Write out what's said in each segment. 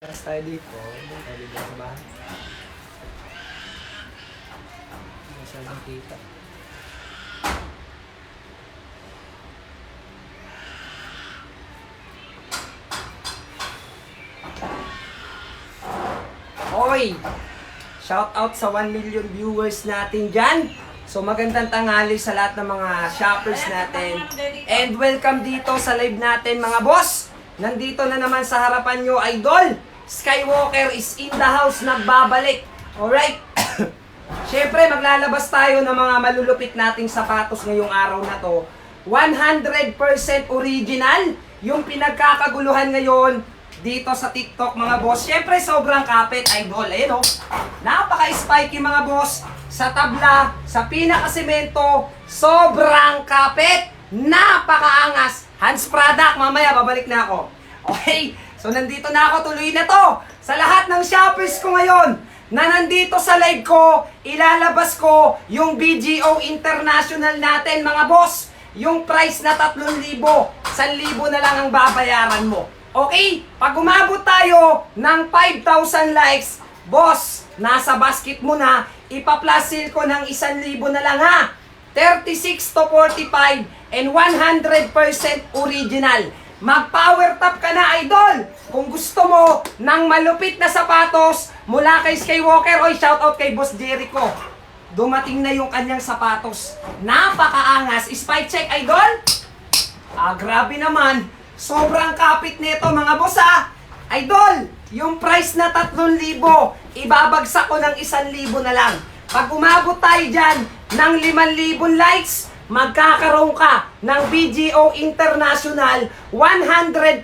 Tapos tayo dito. Tayo dito sa bahay. Masyadong kita. Hoy! Shout out sa 1 million viewers natin dyan. So magandang tanghali sa lahat ng mga shoppers natin. And welcome dito sa live natin mga boss. Nandito na naman sa harapan nyo, idol. Skywalker is in the house, nagbabalik. Alright? Siyempre, maglalabas tayo ng mga malulupit nating sapatos ngayong araw na to. 100% original. Yung pinagkakaguluhan ngayon dito sa TikTok mga boss. Siyempre, sobrang kapit, idol. Ayan o. Napaka-spiky mga boss. Sa tabla, sa pinakasemento, sobrang kapit. Napakaangas. Hans product. Mamaya, babalik na ako. Okay? So, nandito na ako. Tuloy na to. Sa lahat ng shoppers ko ngayon na nandito sa live ko, ilalabas ko yung BGO International natin, mga boss. Yung price na 3,000, 1,000 na lang ang babayaran mo. Okay? Pag umabot tayo ng 5,000 likes, boss, nasa basket mo na, ipa-plus ko ng 1,000 na lang ha. 36 to 45 and 100% original. Mag-power top ka na, idol! Kung gusto mo ng malupit na sapatos mula kay Skywalker, oy, shoutout kay Boss Jericho. Dumating na yung kanyang sapatos. Napakaangas. Spy check, idol? Grabe naman. Sobrang kapit nito, mga boss, ha? Idol, yung price na 3,000, ibabagsak ko ng 1,000 na lang. Pag umabot tayo dyan ng 5,000 likes, magkakaroon ka ng BGO International 100%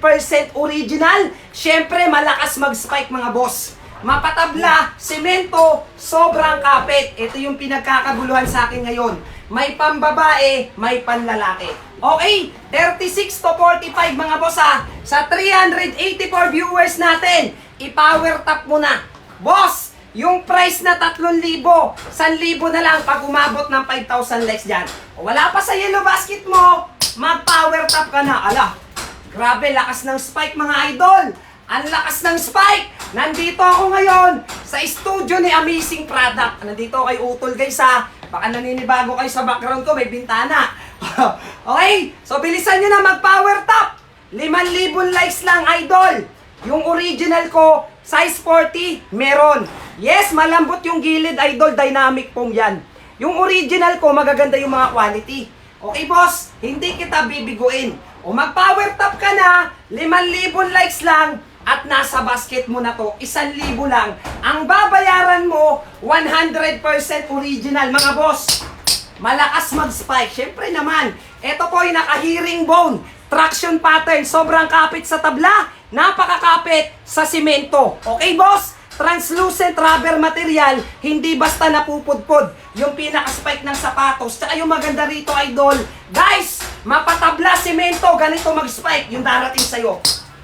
original. Siyempre, malakas mag-spike mga boss. Mapatabla, semento, sobrang kapit. Ito yung pinagkakaguluhan sa akin ngayon. May pambabae, may panlalaki. Okay, 36 to 45 mga boss ha. Sa 384 viewers natin, i-power top mo na. Boss, yung price na 3,000, 1,000 na lang pag umabot ng 5,000 likes dyan. O wala pa sa yellow basket mo, mag-power top ka na. Ala, grabe, lakas ng spike mga idol. Ang lakas ng spike. Nandito ako ngayon sa studio ni Amazing Product. Nandito kay Utol guys ha. Baka naninibago kayo sa background ko, may bintana. Okay, so bilisan nyo na mag-power top. 5,000 likes lang idol. Yung original ko, size 40, meron. Yes, malambot yung gilid, idol, dynamic pong yan. Yung original ko, magaganda yung mga quality. Okay, boss, hindi kita bibiguin. O mag-power top ka na, 5,000 likes lang, at nasa basket mo na to, 1,000 lang. Ang babayaran mo, 100% original, mga boss. Malakas mag-spike. Siyempre naman, ito po yung naka-hearing bone. Traction pattern, sobrang kapit sa tabla, napakakapit sa simento. Okay, boss? Translucent rubber material, hindi basta napupudpod yung pinaka-spike ng sapatos. Tsaka yung maganda rito, idol, guys, mapatabla, simento, ganito mag-spike yung darating sa'yo.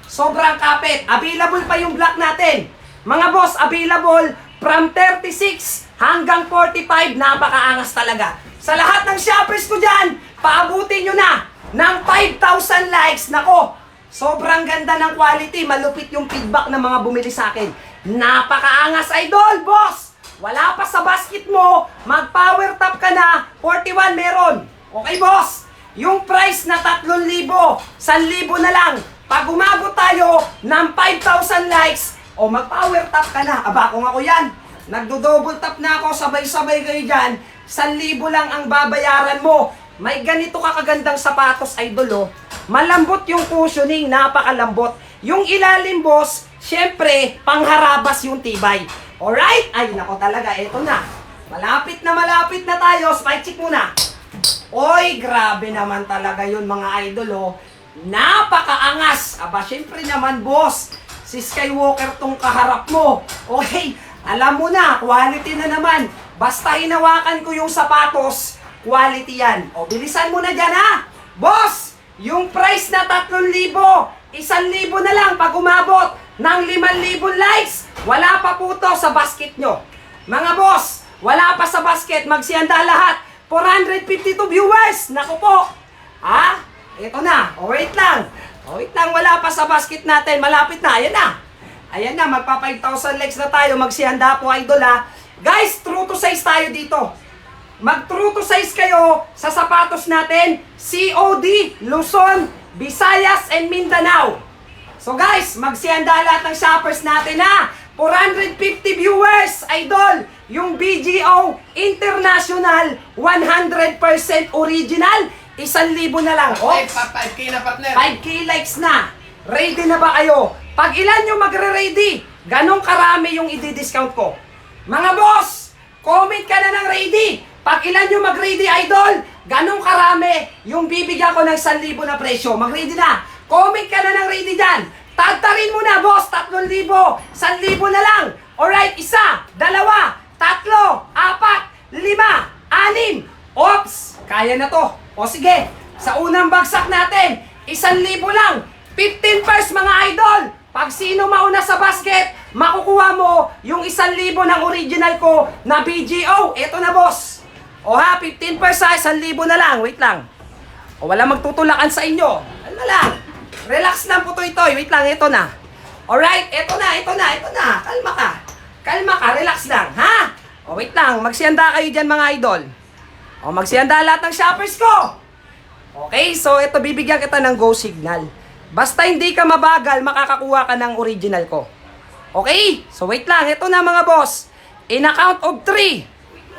Sobrang kapit. Available pa yung black natin. Mga boss, available from 36 hanggang 45, napakaangas talaga. Sa lahat ng shoppers ko dyan, paabutin nyo na ng 5,000 likes. Nako, sobrang ganda ng quality. Malupit yung feedback ng mga bumili sa akin. Napakaangas, idol, boss! Wala pa sa basket mo, mag-power top ka na, 41 meron. Okay, boss? Yung price na 3,000, 1,000 na lang. Pag umabot tayo ng 5,000 likes, o mag-power top ka na. Aba, kung ako yan, nagdo-double top na ako, sabay-sabay kayo dyan, 1,000 lang ang babayaran mo. May ganito kakagandang sapatos, idol, oh. Malambot yung cushioning, napakalambot. Yung ilalim, boss, syempre, pangharabas yung tibay. Alright? Ay, nako talaga, eto na. Malapit na tayo. Spike check muna. Oy, grabe naman talaga yun, mga idol, oh. Napakaangas. Aba, syempre naman, boss. Si Skywalker tong kaharap mo. Okay, alam mo na, quality na naman. Basta hinawakan ko yung sapatos, quality yan. O, bilisan mo na dyan, ha? Boss, yung price na 3,000, 1,000 na lang pag umabot ng 5,000 likes. Wala pa po to sa basket nyo. Mga boss, wala pa sa basket. Magsihanda lahat. 452 viewers. Naku po. Ha? Ito na. O, wait lang. Wait lang. Wala pa sa basket natin. Malapit na. Ayan na. Ayan na, magpa 5,000 likes na tayo. Magsihanda po, idol ha. Guys, true to size tayo dito. Mag true to size kayo sa sapatos natin. COD, Luzon, Visayas, and Mindanao. So guys, magsihanda lahat ng shoppers natin ha. 450 viewers, idol. Yung BGO International, 100% original. 1,000 na lang. Oops. 5K na, partner. 5K likes na. Ready na ba kayo? Pag ilan yung magre-ready, ganong karami yung i-discount ko. Mga boss, comment ka na ng ready. Pag ilan yung mag-ready, idol, ganong karami yung bibigyan ko ng 1,000 na presyo. Mag-ready na. Comment ka na ng ready dyan. Tagtarin mo na, boss. 3,000. 1,000 na lang. Alright, 1, 2, 3, 4, 5, 6. Oops, kaya na to. O sige, sa unang bagsak natin, 1,000 lang. 15 pairs mga idol. Pag sino mauna sa basket, makukuha mo yung 1,000 ng original ko na BGO. Eto na, boss. O ha, 15 pairs ha, 1,000 na lang. Wait lang. O wala magtutulakan sa inyo. Ano na lang. Relax lang po ito. Wait lang, ito na. Alright, ito na. Kalma ka, relax lang, ha? O wait lang, magsihanda kayo dyan mga idol. O magsihanda lahat ng shoppers ko. Okay, so ito bibigyan kita ng go signal. Basta hindi ka mabagal, makakakuha ka ng original ko. Okay? So wait lang, ito na mga boss. In a count of 3,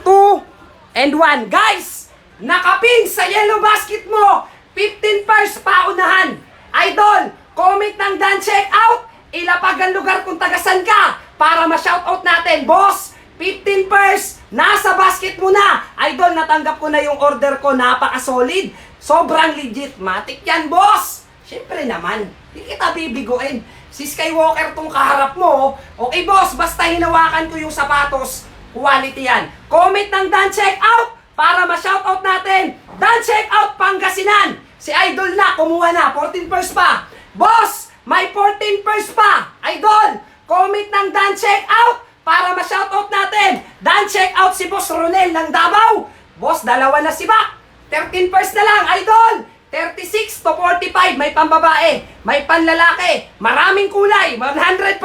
2, and 1. Guys, nakapin sa yellow basket mo. 15 pairs paunahan. Idol, comment ng done check out. Ilapag ang lugar kung tagasan ka para ma-shoutout natin. Boss, 15 pairs, nasa basket mo na. Idol, natanggap ko na yung order ko. Napaka-solid. Sobrang legit. Matik yan, boss. Siyempre naman, hindi kita bibiguin. Si Skywalker tong kaharap mo. Okay, boss, basta hinawakan ko yung sapatos. Quality yan. Comment ng done check out para ma-shoutout natin. Done check out Pangasinan. Si Idol na, kumuha na. 14 pairs pa. Boss, may 14 pairs pa. Idol, comment ng done check out para ma-shoutout natin. Done check out si Boss Ronel ng Davao. Boss, dalawa na si Bak. 13 pairs na lang, Idol. 36 to 45, may pambabae, may panlalaki, maraming kulay, 100%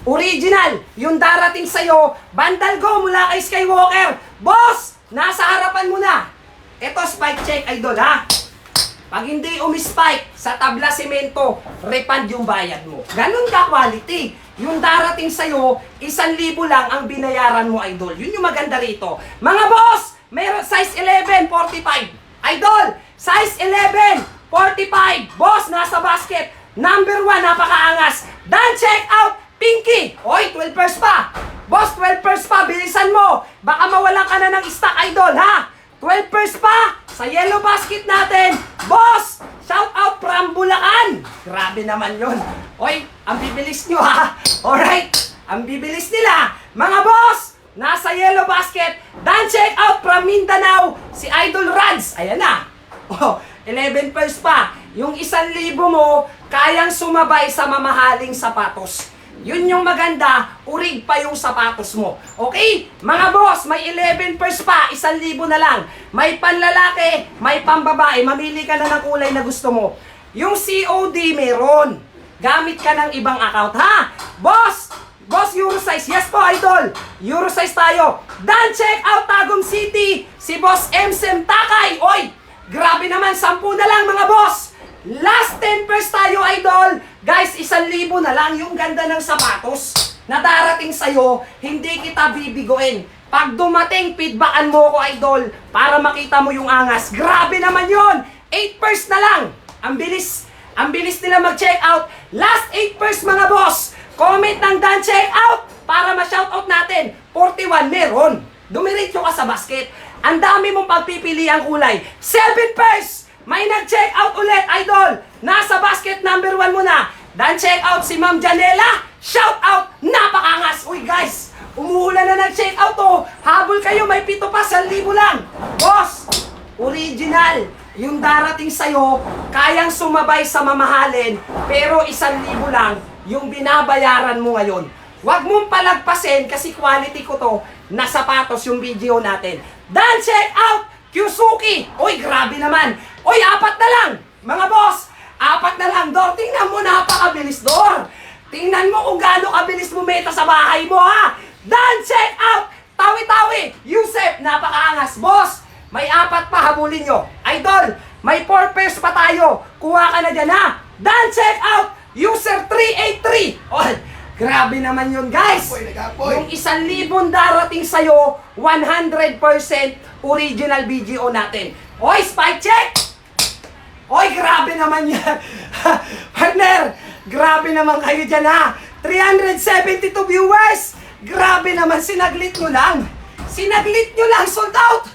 original. Yung darating sa'yo, Bandal Go mula kay Skywalker. Boss, nasa harapan mo na. Ito, spike check, Idol, ha? Pag hindi umispike sa tabla semento, refund yung bayad mo. Ganun ka quality. Yung darating sa'yo, 1,000 lang ang binayaran mo, Idol. Yun yung maganda rito. Mga boss, meron size 11, 45. Idol, size 11, 45. Boss, nasa basket. Number 1, napakaangas. Done check out, Pinky. Oy, 12 pairs pa. Boss, 12 pairs pa. Bilisan mo. Baka mawalan ka na ng stock, Idol, ha? 12 pairs pa sa yellow basket natin. Boss, shout out from Bulacan. Grabe naman yun. Oy, ang bibilis nyo, ha? Alright, ang bibilis nila. Mga boss, nasa yellow basket. Done check out from Mindanao. Si Idol Rads. Ayan na. Oh, 11 pairs pa. Yung 1,000 mo, kayang sumabay sa mamahaling sapatos. Yun yung maganda, urig pa yung sapatos mo. Okay? Mga boss, may 11 pairs pa, 1,000 na lang. May panlalaki, may pambabae, mamili ka na ng kulay na gusto mo. Yung COD meron. Gamit ka ng ibang account, ha? Boss, Euro size. Yes po, Idol. Euro size tayo. Done check out Tagum City. Si Boss Emsem Takay. Oy, grabe naman, 10 na lang mga boss. Last 10 pairs tayo, Idol. Guys, 1,000 na lang yung ganda ng sapatos na darating sa'yo, hindi kita bibiguin. Pag dumating, feedbackan mo ko, Idol, para makita mo yung angas. Grabe naman yon. 8 pairs na lang. Ang bilis nila mag-check out. Last 8 pairs, mga boss. Comment ng done check out para ma-shoutout natin. 41 meron. Dumiretso ka sa basket. Ang dami mong pagpipili ang kulay. 7 pairs. May nag-check out ulit, Idol. Nasa basket number 1 mo na. Done check out si Ma'am Janela. Shout out, napakangas. Uy guys, umuulan na nag-check out oh. Habol kayo, may 7 pa, 1,000 lang. Boss, original. Yung darating sa'yo, kayang sumabay sa mamahalin, pero 1,000 lang yung binabayaran mo ngayon. Huwag mong palagpasin kasi quality ko to na sapatos yung video natin. Done check out, Kyusuke. Uy, grabe naman. Uy, 4 na lang. Mga boss, 4 na lang. Dor, tingnan mo, napakabilis, Dor. Tingnan mo kung gaano kabilis bumenta sa bahay mo, ha? Dan, check out! Tawi-tawi! Yusef, napakaangas. Boss, may 4 pa, habulin nyo. Idol, may 4 pairs pa tayo. Kuha ka na dyan, ha? Dan, check out! User 383. Oh, grabe naman yun, guys. Yung 1,000 darating sa'yo, 100% original BGO natin. Oy, spike check! Oy, grabe naman yan. Partner, grabe naman kayo dyan, ha? 372 viewers. Grabe naman, sinaglit nyo lang. Sinaglit nyo lang, sold out.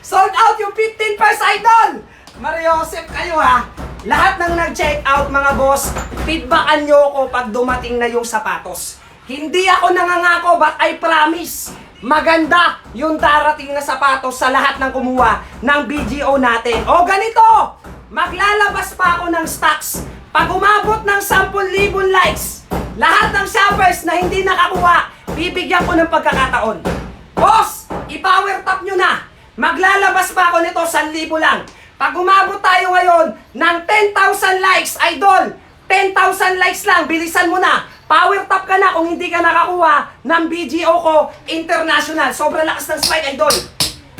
Sold out yung 15 pairs, idol. Mariosep kayo, ha? Lahat ng nag-check out, mga boss, feedbackan nyo ako pag dumating na yung sapatos. Hindi ako nangangako, but I promise, maganda yung darating na sapatos sa lahat ng kumuha ng BGO natin. O ganito, maglalabas pa ako ng stocks. Pag umabot ng 10,000 likes, lahat ng shoppers na hindi nakakuha, bibigyan ko ng pagkakataon. Boss, i-power tap nyo na. Maglalabas pa ako nito 1,000 lang. Pag umabot tayo ngayon ng 10,000 likes, idol, 10,000 likes lang, bilisan mo na. Power tap ka na kung hindi ka nakakuha ng BGO ko international. Sobrang lakas ng spike, idol.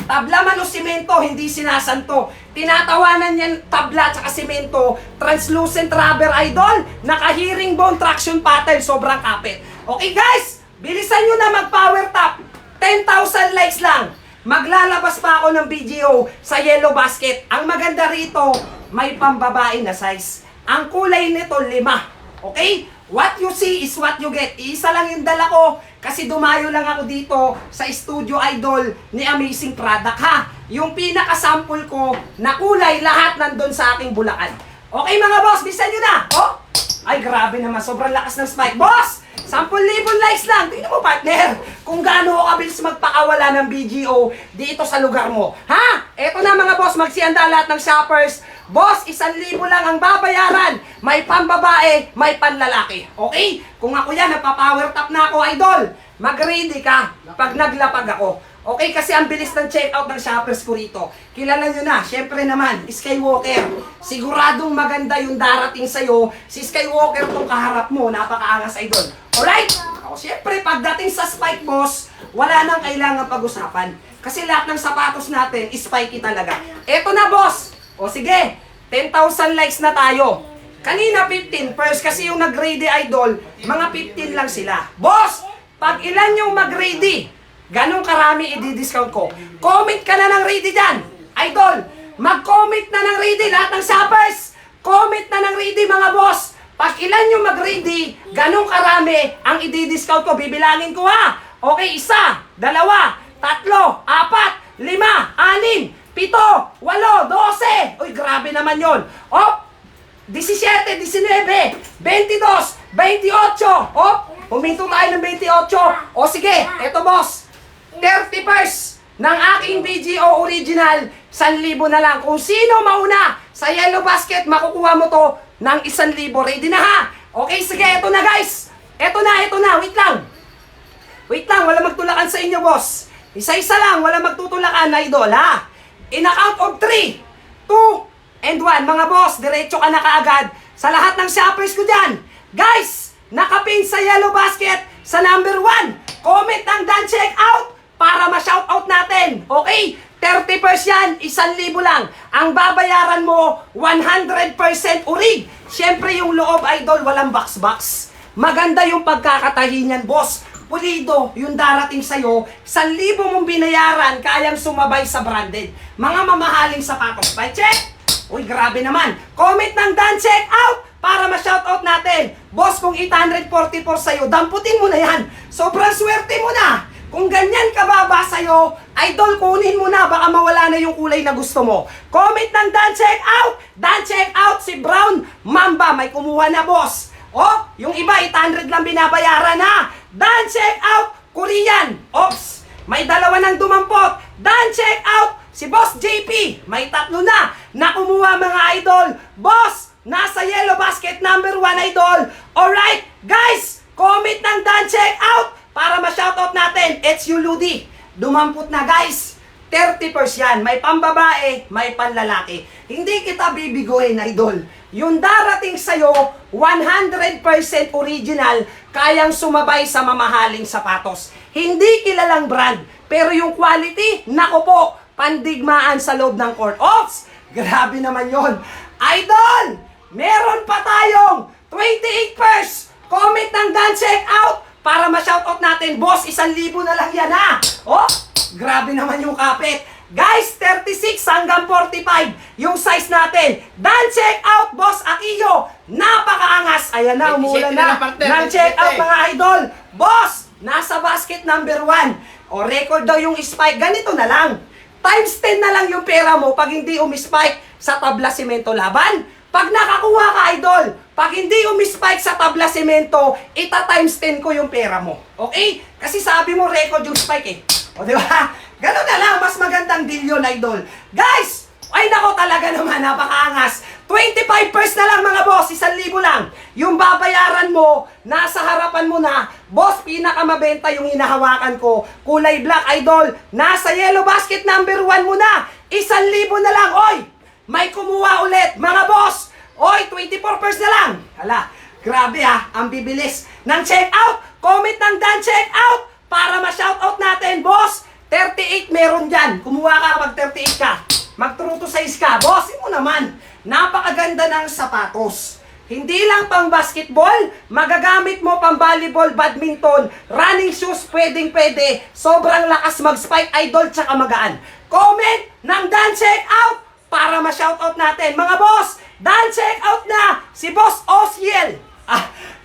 Tabla man o simento, hindi sinasanto. Tinatawanan yan tabla at simento. Translucent rubber, idol. Naka-hearing bone traction pattern, sobrang kapit. Okay guys, bilisan nyo na mag-power tap. 10,000 likes lang. Maglalabas pa ako ng BGO sa yellow basket. Ang maganda rito, may pambabae na size. Ang kulay nito, 5. Okay? What you see is what you get. Isa lang yung dala ko kasi dumayo lang ako dito sa studio, idol, ni Amazing Product, ha? Yung pinaka-sample ko na kulay, lahat nandun sa aking Bulacan. Okay mga boss, bisan nyo na. Oh? Ay grabe naman, sobrang lakas ng spike. Boss, 10,000 likes lang. Tingnan mo, partner, kung gaano ako kabilis magpakawala ng BGO dito sa lugar mo. Ha? Eto na mga boss, magsihanda lahat ng shoppers. Boss, 1,000 lang ang babayaran. May pambabae, may panlalaki. Okay? Kung ako yan, napapower tap na ako, idol. Mag-ready ka pag naglapag ako. Okay, kasi ang bilis ng checkout ng shoppers ko rito. Kilala nyo na, syempre naman, Skywalker. Siguradong maganda yung darating sa'yo. Si Skywalker tong kaharap mo, napakaangas, idol. Alright? Ako, syempre, pagdating sa spike, boss, wala nang kailangan pag-usapan. Kasi lahat ng sapatos natin, spiky talaga. Eto na, boss. O sige, 10,000 likes na tayo. Kanina 15, first kasi yung nag-ready, idol, mga 15 lang sila. Boss, pag ilan yung mag-ready, ganong karami i-discount ko. Comment ka na ng ready dyan. Idol, mag-comment na ng ready lahat ng shoppers. Comment na ng ready mga boss. Pag ilan yung mag-ready, ganong karami ang i-discount ko. Bibilangin ko, ha. Okay, 1, 2, 3, 4, 5, 6, 7, 8, 12. Uy, grabe naman yon. Oh, 17, 19, 22, 28. Oh, huminto tayo ng 28. O sige, eto boss. 30 pairs ng aking BGO original, 1,000 na lang. Kung sino mauna sa yellow basket, makukuha mo to ng 1,000. Ready na, ha? Okay, sige, eto na guys. Eto na. Wait lang, wala magtulakan sa inyo, boss. Isa-isa lang, wala magtutulakan, idol, ha? In a count of 3, 2, and 1. Mga boss, diretso ka na kaagad sa lahat ng shoppers ko dyan. Guys, nakapin sa yellow basket sa number 1. Comment ng Dan Check Out para ma-shoutout natin. Okay? 30 pairs yan, 1,000 lang. Ang babayaran mo, 100% urig. Siyempre yung loob, idol, walang box-box. Maganda yung pagkakatahi niyan, boss. Pulido, yung darating sa'yo, 1,000 mong binayaran, kayang sumabay sa branded. Mga mamahaling sapatos. By check! Uy, grabe naman. Comment ng Dan Check Out para ma-shoutout natin. Boss, kung 844 sa'yo, damputin mo na yan. Sobrang swerte mo na. Kung ganyan kababa sa'yo, idol, kunin mo na. Baka mawala na yung kulay na gusto mo. Comment ng Dan Check Out. Dan Check Out, si Brown Mamba. May kumuha na, boss. Oh, yung iba, 800 lang binabayaran, ha. Dan Check Out, Korean. Ops, may 2 ng dumampot. Dan Check Out, si Boss JP. May 3 na kumuha, mga idol. Boss, nasa yellow basket number 1, idol. Alright, guys, comment ng Dan Check Out para ma-shoutout natin. It's you, Ludi. Dumampot na, guys. 30 yan. May pambabae, may panlalaki. Hindi kita bibiguin, idol. Yung darating sa'yo, 100% original, kayang sumabay sa mamahaling sapatos. Hindi kilalang brand, pero yung quality, nako po, pandigmaan sa loob ng court. Ops! Grabe naman yon. Idol! Meron pa tayong 28 pairs. Comment ng done check out para ma-shoutout natin. Boss, 1,000 na lang yan ha. Oh, grabe naman yung kapit. Guys, 36 hanggang 45 yung size natin. Done check out, Boss Akiyo. Napakaangas. Ayan na, umulan na. Done check out mga idol. Boss, nasa basket number 1. O record daw yung spike. Ganito na lang. Times 10 na lang yung pera mo pag hindi umispike sa tabla semento laban. Pag nakakuha ka, idol, pag hindi umispike sa tabla semento, ita-times 10 ko yung pera mo. Okay? Kasi sabi mo, record yung spike eh. O, di ba? Ganun na lang, mas magandang deal yun, idol. Guys! Ay, nako talaga naman, napakaangas. 25 pairs na lang, mga boss, 1,000 lang. Yung babayaran mo, nasa harapan mo na, boss, pinakamabenta yung hinahawakan ko. Kulay black, idol. Nasa yellow basket number 1 mo na. 1,000 na lang, oy! May kumuha ulit, mga boss! Oy, 24 pairs na lang! Hala, grabe ha, ang bibilis ng check-out! Comment ng done check-out para ma-shoutout natin, boss! 38 meron dyan. Kumuha ka pag 38 ka. Mag-true to size ka. Bossin mo naman. Napakaganda ng sapatos. Hindi lang pang basketball, magagamit mo pang volleyball, badminton, running shoes, pwedeng-pwede. Sobrang lakas mag-spike, idol, tsaka magaan. Comment ng done check-out para ma-shoutout natin. Mga boss, done check-out na si Boss Osiel.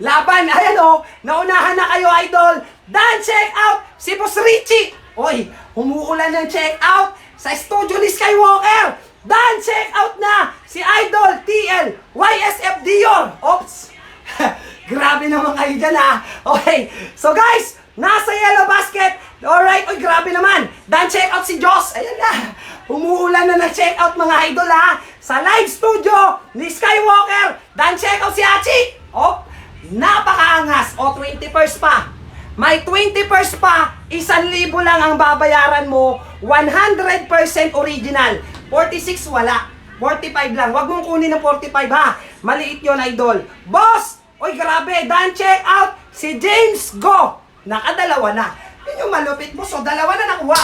Laban, ayan o, naunahan na kayo, idol. Done check-out si Boss Richie. Oy, umuulan ng check-out sa studio ni Skywalker. Done check-out na si Idol TL YSF Dior. Oops. Grabe naman kayo dyan ha. Okay, so guys, nasa yellow basket. Alright, oy, grabe naman. Done check-out si Joss. Ayan na. Umuulan na ng check-out mga idol ha. Sa live studio ni Skywalker. Done check-out si Hachi. Oh, napakaangas. O, 20 pairs pa. May 20 pairs pa, 1,000 lang ang babayaran mo, 100% original. 46 wala, 45 lang. Huwag mong kunin ng 45 ha, maliit yon idol. Boss, oy grabe, done check out si James Go. Nakadalawa na. Yun yung malupit mo, so dalawa na nakuha.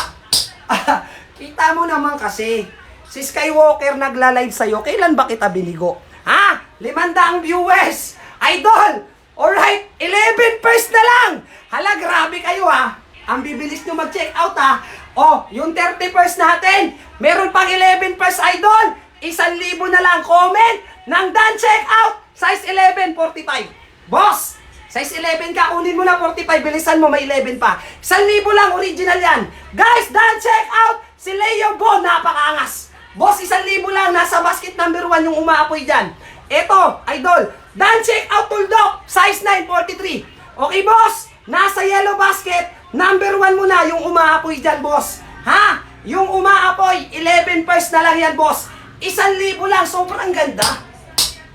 Kita mo naman kasi, si Skywalker nagla-live sa'yo, kailan ba kita binigo? Ha? 500 viewers. Idol, alright, 11 pairs na lang. Hala, grabe kayo ha. Ang bibilis nyo mag-check out ha. O, yung 30 pairs natin. Meron pang 11 pairs, idol. 1,000 na lang. Comment ng done check out. Size 11, 45. Boss, size 11 ka. Kunin mo na 45. Bilisan mo, may 11 pa. 1,000 lang, original yan. Guys, done check out. Si Leo Bo, napakaangas. Boss, 1,000 lang. Nasa basket number 1 yung umaapoy dyan. Eto, idol. Done check out, Tuldok. Size 9, 43. Okay, boss. Nasa yellow basket, number 1 mo na yung umaapoy dyan, boss. Ha? Yung umaapoy, 11 pairs na lang yan, boss. 1,000 lang, sobrang ganda.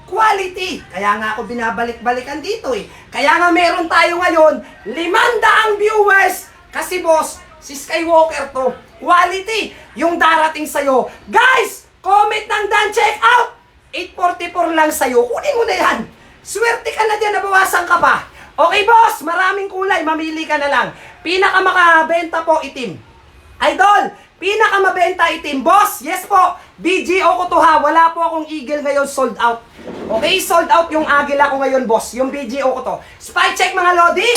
Quality. Kaya nga ako binabalik-balikan dito eh. Kaya nga meron tayo ngayon, 500 viewers. Kasi boss, si Skywalker to. Quality. Yung darating sa'yo. Guys, comment ng done check out. 844 lang sa'yo. Kunin mo na yan. Swerte ka na dyan, nabawasan ka pa. Okay, boss, maraming kulay, mamili ka na lang. Pinakamakabenta po itim. Idol, pinakamabenta itim. Boss, yes po, BGO ko to ha. Wala po akong eagle ngayon, sold out. Okay, sold out yung agila ko ngayon, boss. Yung BGO ko to. Spy check mga lodi.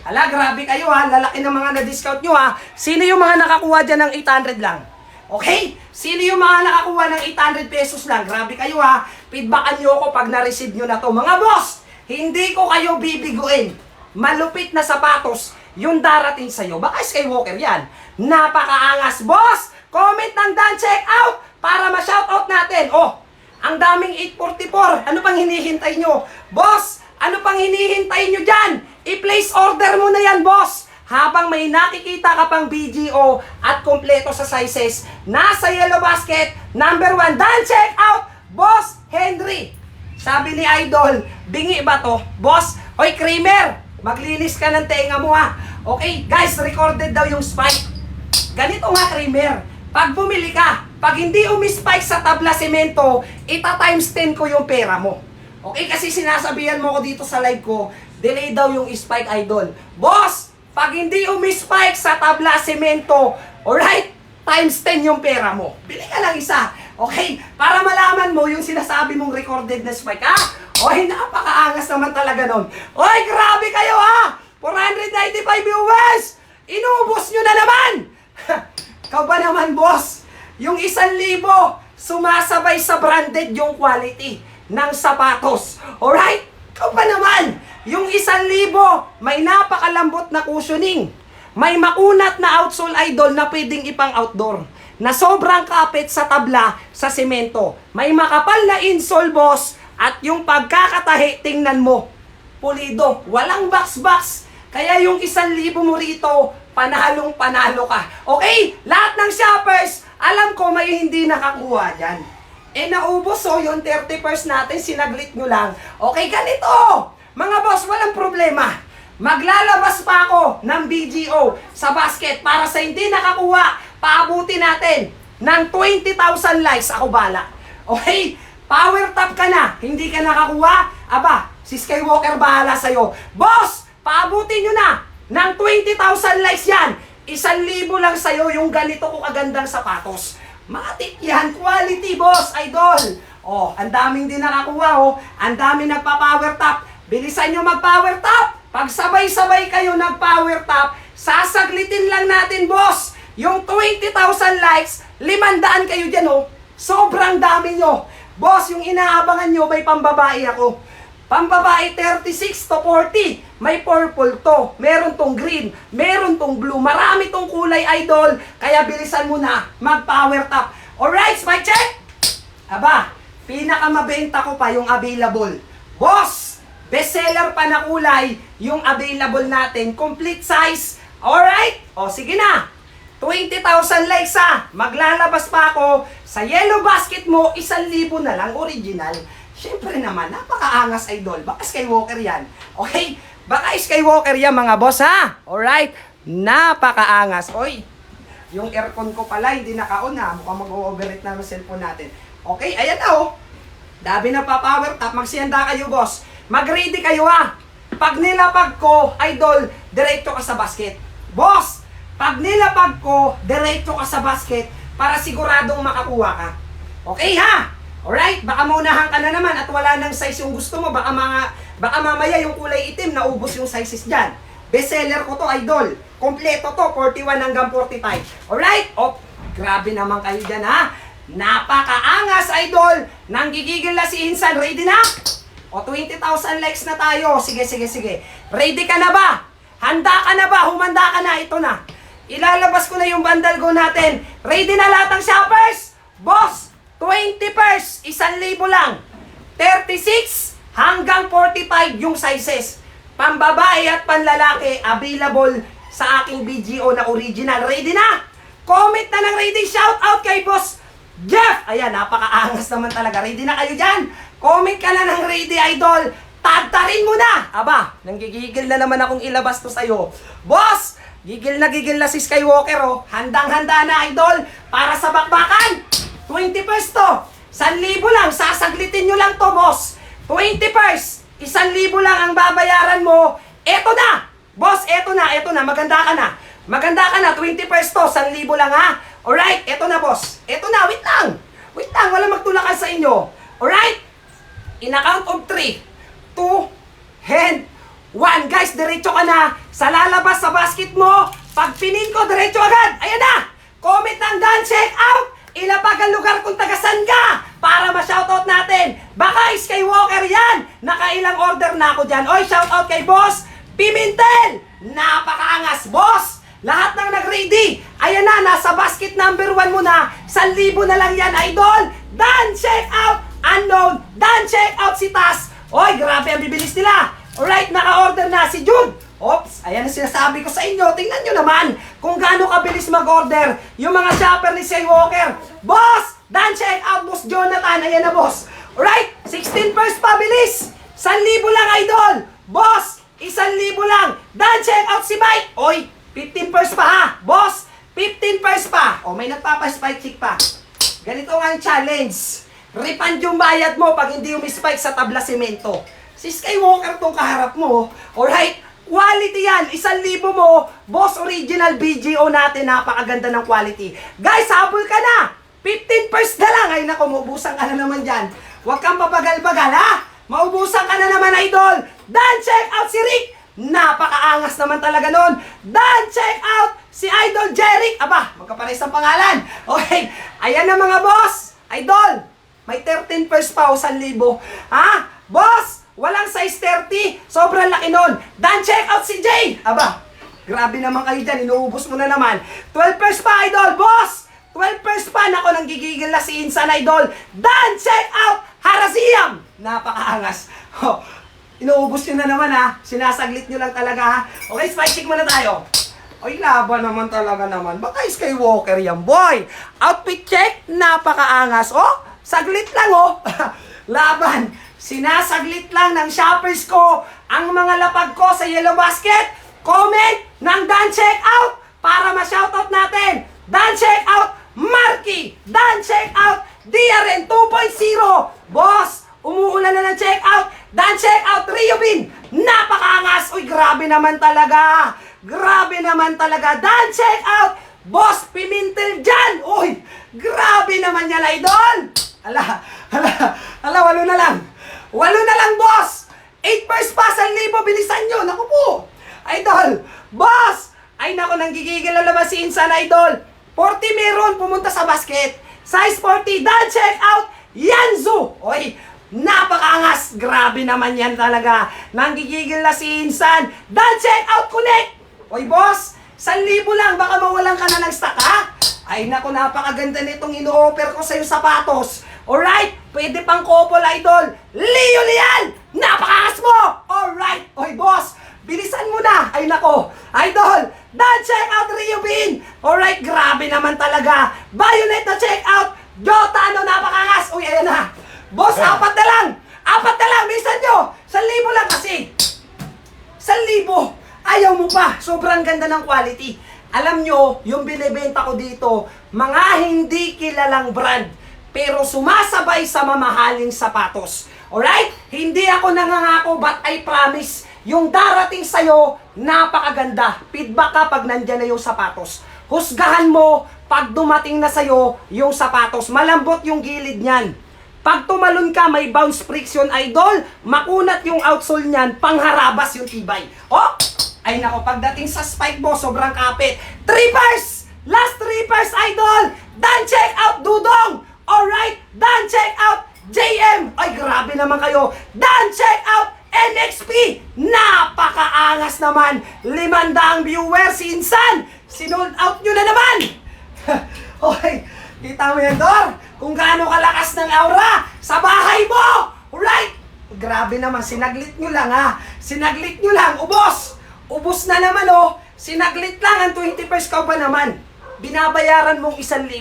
Hala, grabe kayo ha. Lalaki ng mga na-discount nyo ha. Sino yung mga nakakuha dyan ng 800 lang? Okay? Sino yung mga nakakuha ng 800 pesos lang? Grabe kayo ha. Feedbackan nyo ako pag na-receive nyo na to. Mga boss, hindi ko kayo bibiguin. Malupit na sapatos yung darating sa'yo. Baka Skywalker yan. Napakaangas, boss! Comment ng done check out para ma-shoutout natin. Oh, ang daming 844. Ano pang hinihintay nyo? Boss, ano pang hinihintay nyo dyan? I-place order mo na yan, boss. Habang may nakikita ka pang BGO at kompleto sa sizes, nasa yellow basket, number 1, done check out, Boss Henry. Sabi ni Idol, bingi ba to? Boss, oy creamer, maglinis ka ng tenga mo ha. Okay, guys, recorded daw yung spike. Ganito nga creamer. pag bumili ka, pag hindi umispike sa tabla semento, ita-times 10 ko yung pera mo. Okay, kasi sinasabihan mo ko dito sa live ko, delay daw yung spike, idol. Boss, pag hindi umispike sa tabla semento, alright, times 10 yung pera mo. Bili ka lang isa. Okay? Para malaman mo yung sinasabi mong recorded na spike, ha? Oy, napakaangas naman talaga nun. Oy, grabe kayo, ha? 495 viewers! Inubos nyo na naman! Ikaw ba naman, boss? Yung 1,000, sumasabay sa branded yung quality ng sapatos. Alright? Ikaw ba naman? Yung 1,000, may napakalambot na cushioning. May makunat na outsole, idol, na pwedeng ipang outdoor. Na sobrang kapit sa tabla sa semento. May makapal na insole, boss. At yung pagkakatahi, tingnan mo. Pulido. Walang box-box. Kaya yung 1,000 mo rito, panalong-panalo ka. Okay? Lahat ng shoppers, alam ko may hindi nakakuha dyan. Naubos yung 30% natin, sinaglit nyo lang. Okay, ganito. Mga boss, walang problema. Maglalabas pa ako ng BGO sa basket para sa hindi nakakuha, paabuti natin ng 20,000 likes. Ako bala. Okay? Power tap ka na. Hindi ka nakakuha? Aba, si Skywalker bahala sa'yo. Boss, paabutin nyo na ng 20,000 likes yan. 1,000 lang sa'yo yung ganito ko kagandang sapatos. Matik yan. Quality, boss, idol. Oh, ang daming din nakakuha, oh. Ang daming nagpa-power tap. Bilisan nyo mag-power tap. Pag sabay-sabay kayo nag-power tap, sasaglitin lang natin, boss. Yung 20,000 likes, 500 kayo dyan, oh. Sobrang dami nyo. Boss, yung inaabangan nyo, may pambabae ako. Pambabae 36 to 40. May purple to. Meron tong green. Meron tong blue. Marami tong kulay, idol. Kaya bilisan mo na mag-power tap. Alright, spike check! Aba, pinakamabenta ko pa yung available. Boss, bestseller pa na kulay, yung available natin, complete size. Alright? O, sige na. 20,000 likes, ha. Maglalabas pa ako sa yellow basket mo, 1,000 na lang, original. Siyempre naman, napakaangas, idol. Baka Skywalker yan. Okay? Baka Skywalker yan, mga boss, ha. Alright? Napakaangas. Oy, yung aircon ko pala, hindi naka-on, ha. Mukhang mag-overheat na ng cellphone natin. Okay, ayan na, oh. Dabi na pa-power tap. Magsiyanda kayo, boss. Mag-ready kayo, ha. Pag nilapag ko, idol, diretso ka sa basket. Boss, pag nilapag ko, diretso ka sa basket para siguradong makakuha ka. Okay, ha? Alright? Baka maunahan ka na naman at wala nang size yung gusto mo. Baka mamaya yung kulay itim, naubos yung sizes dyan. Bestseller ko to, idol. Kompleto to, 41 hanggang 45. Alright? Oh, grabe naman kayo dyan, ha? Napakaangas, idol. Nanggigigil na si Insan. Ready na? O, 20,000 likes na tayo. Sige, sige, sige. Ready ka na ba? Handa ka na ba? Humanda ka na. Ito na. Ilalabas ko na yung bundle go natin. Ready na lahat ng shoppers? Boss, 20 pairs. 1,000 lang. 36 hanggang 45 yung sizes. Pambabae at panlalaki, available sa aking BGO na original. Ready na? Comment na ng ready. Shout out kay Boss Jeff. Ayan, napakaangas naman talaga. Ready na kayo dyan? Comment ka na ng ready, idol. Tagtarin mo na. Aba, nanggigigil na naman akong ilabas to sa'yo. Boss, gigil na si Skywalker, oh. Handang-handa na, idol, para sa bakbakan. 20 pairs to. 1,000 lang. Sasaglitin nyo lang to, boss. 20 pairs. 1,000 lang ang babayaran mo. Eto na. Boss, eto na. Maganda ka na. 20 pairs to. 1,000 lang, ha. Alright, eto na, boss. Eto na, wait lang. Wala magtulakan sa inyo. Alright? In a count of 3, 2, and 1. Guys, diretso ka na sa lalabas sa basket mo. Pag pinin ko, diretso agad. Ayan na. Comment ng done, check out. Ilapag ang lugar kung tagasan ka para ma-shoutout natin. Baka Skywalker yan. Nakailang order na ako dyan. Oy, shoutout kay Boss Pimentel. Napakaangas, boss. Lahat ng nag-ready. Ayan na, nasa basket number 1 mo na. 1,000 na lang yan, idol. Done, check out. Unknown, done, check out si Tas. Oy, grabe ang bibilis nila. Alright, naka-order na si Jude. Oops, ayan ang sinasabi ko sa inyo. Tingnan nyo naman kung gaano kabilis mag-order yung mga shopper ni Skywalker. Boss, done, check out, Boss Jonathan. Ayan na, boss. Alright, 16 pairs pa, bilis. 1,000 lang, idol. Boss, 1,000 lang. Done, check out si Mike. Oy, 15 pairs pa, ha. Boss, 15 pairs pa. O, may nagpapa-spike chick pa. Ganito nga yung challenge. Refund yung bayad mo pag hindi umi-spike sa tabla semento. Si Skywalker tong kaharap mo. Alright? Quality yan. 1,000 mo. Boss Original BGO natin. Napakaganda ng quality. Guys, habol ka na. 15 pairs na lang. Ay nako, maubusan ka na naman dyan. Huwag kang papagal-bagal, ha? Maubusan ka na naman, idol. Dan, check out si Rick. Napakaangas naman talaga nun. Dan, check out si Idol Jeric. Aba, magkapares ang pangalan. Okay, ayan na mga boss. Idol, may 13 pairs pa o 1,000. Ha? Boss, walang size 30. Sobrang laki nun. Dan, check out si Jay. Aba, grabe naman kayo dyan. Inuubos mo na naman. 12 pairs pa, idol. Boss, 12 pairs pa. Nako, nang gigigil na si Insan, idol. Dan, check out Harasiam. Napakaangas. Oh, inuubos nyo na naman, ha. Sinasaglit nyo lang talaga, ha. Okay, spike check muna tayo. Ay, laban naman talaga naman. Baka Skywalker yan, boy. Outfit check, napakaangas. Oh, saglit lang, oh. Laban. Sinasaglit lang ng shoppers ko ang mga lapag ko sa Yellow Basket. Comment ng Dan Check Out para ma-shoutout natin. Dan Check Out Marky. Dan Check Out DRN 2.0. Boss, umuulan na ng check out. Dan check out Riobin. Napakaangas. Uy, grabe naman talaga. Grabe naman talaga. Dan check out Boss Pimentel dyan. Uy, grabe naman yan, idol. Ala, 8 na lang. 8 na lang, boss. 8 pairs pa, 1,000. Bilisan nyo. Naku po. Idol, boss. Ay, naku, nanggigigil na naman si Insan, idol. 40 meron, pumunta sa basket. Size 40, Dan check out Yanzu. Oy, napakaangas. Grabe naman yan talaga. Nanggigigil na si Insan. Dan check out Connect. Oy, boss, 1,000 lang. Baka mawalan ka na ng stock, ha? Ay, naku, napakaganda nitong ino-offer ko sa yung sapatos. Alright, pwede pang couple, idol. Leo Lian, napakaangas mo. Alright, oy, boss, bilisan mo na. Ay, nako, idol. Dan check out Riobin. Alright, grabe naman talaga. Violet na check out Jota, ano, napakaangas. Uy, ayan na. Boss, 4 na lang. 4 na lang, bilisan nyo. 1,000 lang kasi. 1,000. Ayaw mo pa. Sobrang ganda ng quality. Alam nyo, yung binibenta ko dito, mga hindi kilalang brand, pero sumasabay sa mamahaling sapatos. Alright? Hindi ako nangangako, but I promise, yung darating sa'yo, napakaganda. Feedback ka pag nandyan na yung sapatos. Husgahan mo pag dumating na sa'yo yung sapatos. Malambot yung gilid niyan. Pag tumalon ka, may bounce friction, idol. Makunat yung outsole niyan, pangharabas yung tibay. Oh! Ay nako, pagdating sa spike mo, sobrang kapit. 3 pairs! Last 3 pairs, idol! Dan check out Dudong! Alright, Dan check out JM! Ay, grabe naman kayo! Dan check out NXP! Napakaangas naman! 500 viewers, Insan! Sinold out nyo na naman! Okay, kita mo yan, Dor? Kung gaano kalakas ng aura sa bahay mo! Alright! Grabe naman, sinaglit nyo lang, ha? Sinaglit nyo lang, ubos! Ubos na naman, oh. Sinaglit lang ang 20 pairs ka ba naman. Binabayaran mong 1,000.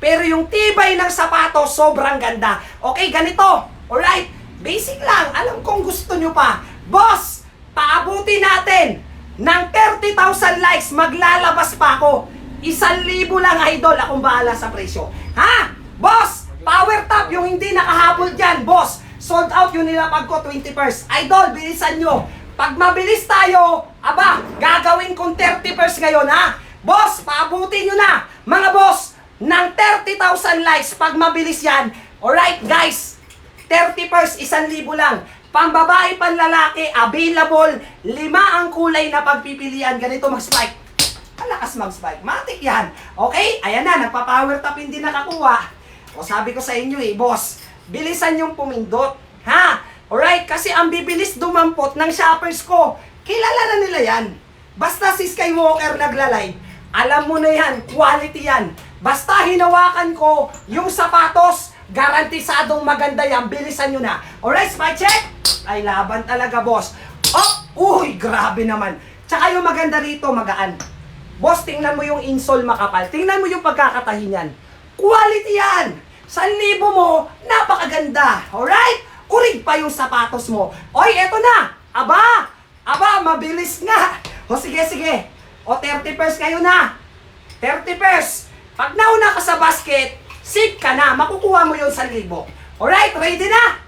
Pero yung tibay ng sapatos, sobrang ganda. Okay, ganito. Alright, basic lang. Alam kong gusto nyo pa. Boss, paabuti natin ng 30,000 likes. Maglalabas pa ako. 1,000 lang, idol. Akong bahala sa presyo. Ha? Boss, power top yung hindi nakahabol dyan. Boss, sold out yung nilapag ko, 20 pairs. Idol, bilisan nyo. Pag mabilis tayo, aba, gagawin kong 30 pairs ngayon, ha? Boss, paabutin nyo na, mga boss, ng 30,000 likes pag mabilis yan. Alright, guys, 30 pairs, 1,000 lang. Pambabae, panlalaki, available, 5 ang kulay na pagpipilian. Ganito mag-spike. Malakas mag-spike. Matik yan. Okay, ayan na, nagpa-power top hindi nakakuha. O sabi ko sa inyo boss, bilisan yung pumindot. Ha? Alright, kasi ang bibilis dumampot ng shoppers ko. Kilala na nila yan. Basta si Skywalker nagla-live, alam mo na yan, quality yan. Basta hinawakan ko yung sapatos, garantisadong maganda yan, bilisan nyo na. Alright, spy check? Ay, laban talaga, boss. Oh, uy, grabe naman. Tsaka yung maganda rito, magaan. Boss, tingnan mo yung insole makapal. Tingnan mo yung pagkakatahi niyan. Quality yan. 1,000 mo, napakaganda. Alright? Urig pa yung sapatos mo. Oy, eto na. Aba, mabilis nga. O sige. O 30 pairs kayo na. 30 pairs. Pag nauna ka sa basket, sip ka na. Makukuha mo yung 1,000. Alright, ready na?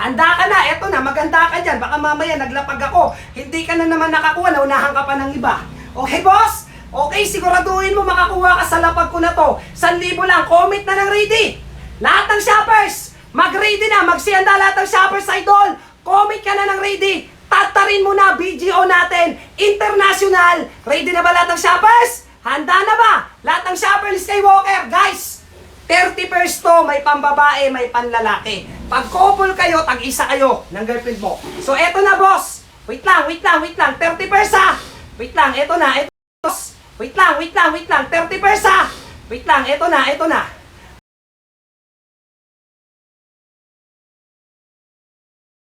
Handa ka na. Eto na, maganda ka dyan. Baka mamaya naglapag ako. Hindi ka na naman nakakuha. Naunahan ka pa ng iba. Okay, boss? Okay, siguraduhin mo makakuha ka sa lapag ko na to. 1,000 lang. Comment na ng ready. Lahat ng shoppers, mag-ready na. Magsihanda lahat ng shoppers, idol. Comment ka na ng ready. Tatarin mo na BGO natin. International. Ready na ba lahat ng shoppers? Handa na ba? Lahat ng shoppers Skywalker. Guys, 30 pairs to. May pambabae, may panlalaki. Pag couple kayo, tag-isa kayo ng girlfriend mo. So, eto na, boss. Wait lang. 30 pairs ha. Wait lang, eto na. Eto, boss. Wait lang. 30 pairs ha. Wait lang, eto na.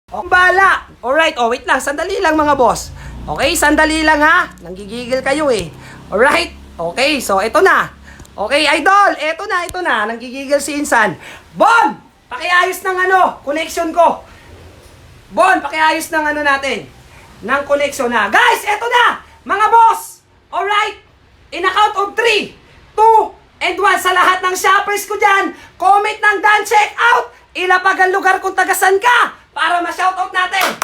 Bala! Alright, wait lang, sandali lang mga boss. Okay, sandali lang ha. Nanggigigil kayo eh. Alright, okay, so ito na. Okay, idol, ito na. Nanggigigil si Insan. Bon! Pakiayos ng connection ko. Bon, pakiayos ng natin. Ng connection na. Guys, ito na! Mga boss! Alright, in a count of 3, 2, and 1 sa lahat ng shoppers ko dyan. Comment ng done check out. Ilapag ang lugar kung tagasan ka para ma-shoutout natin.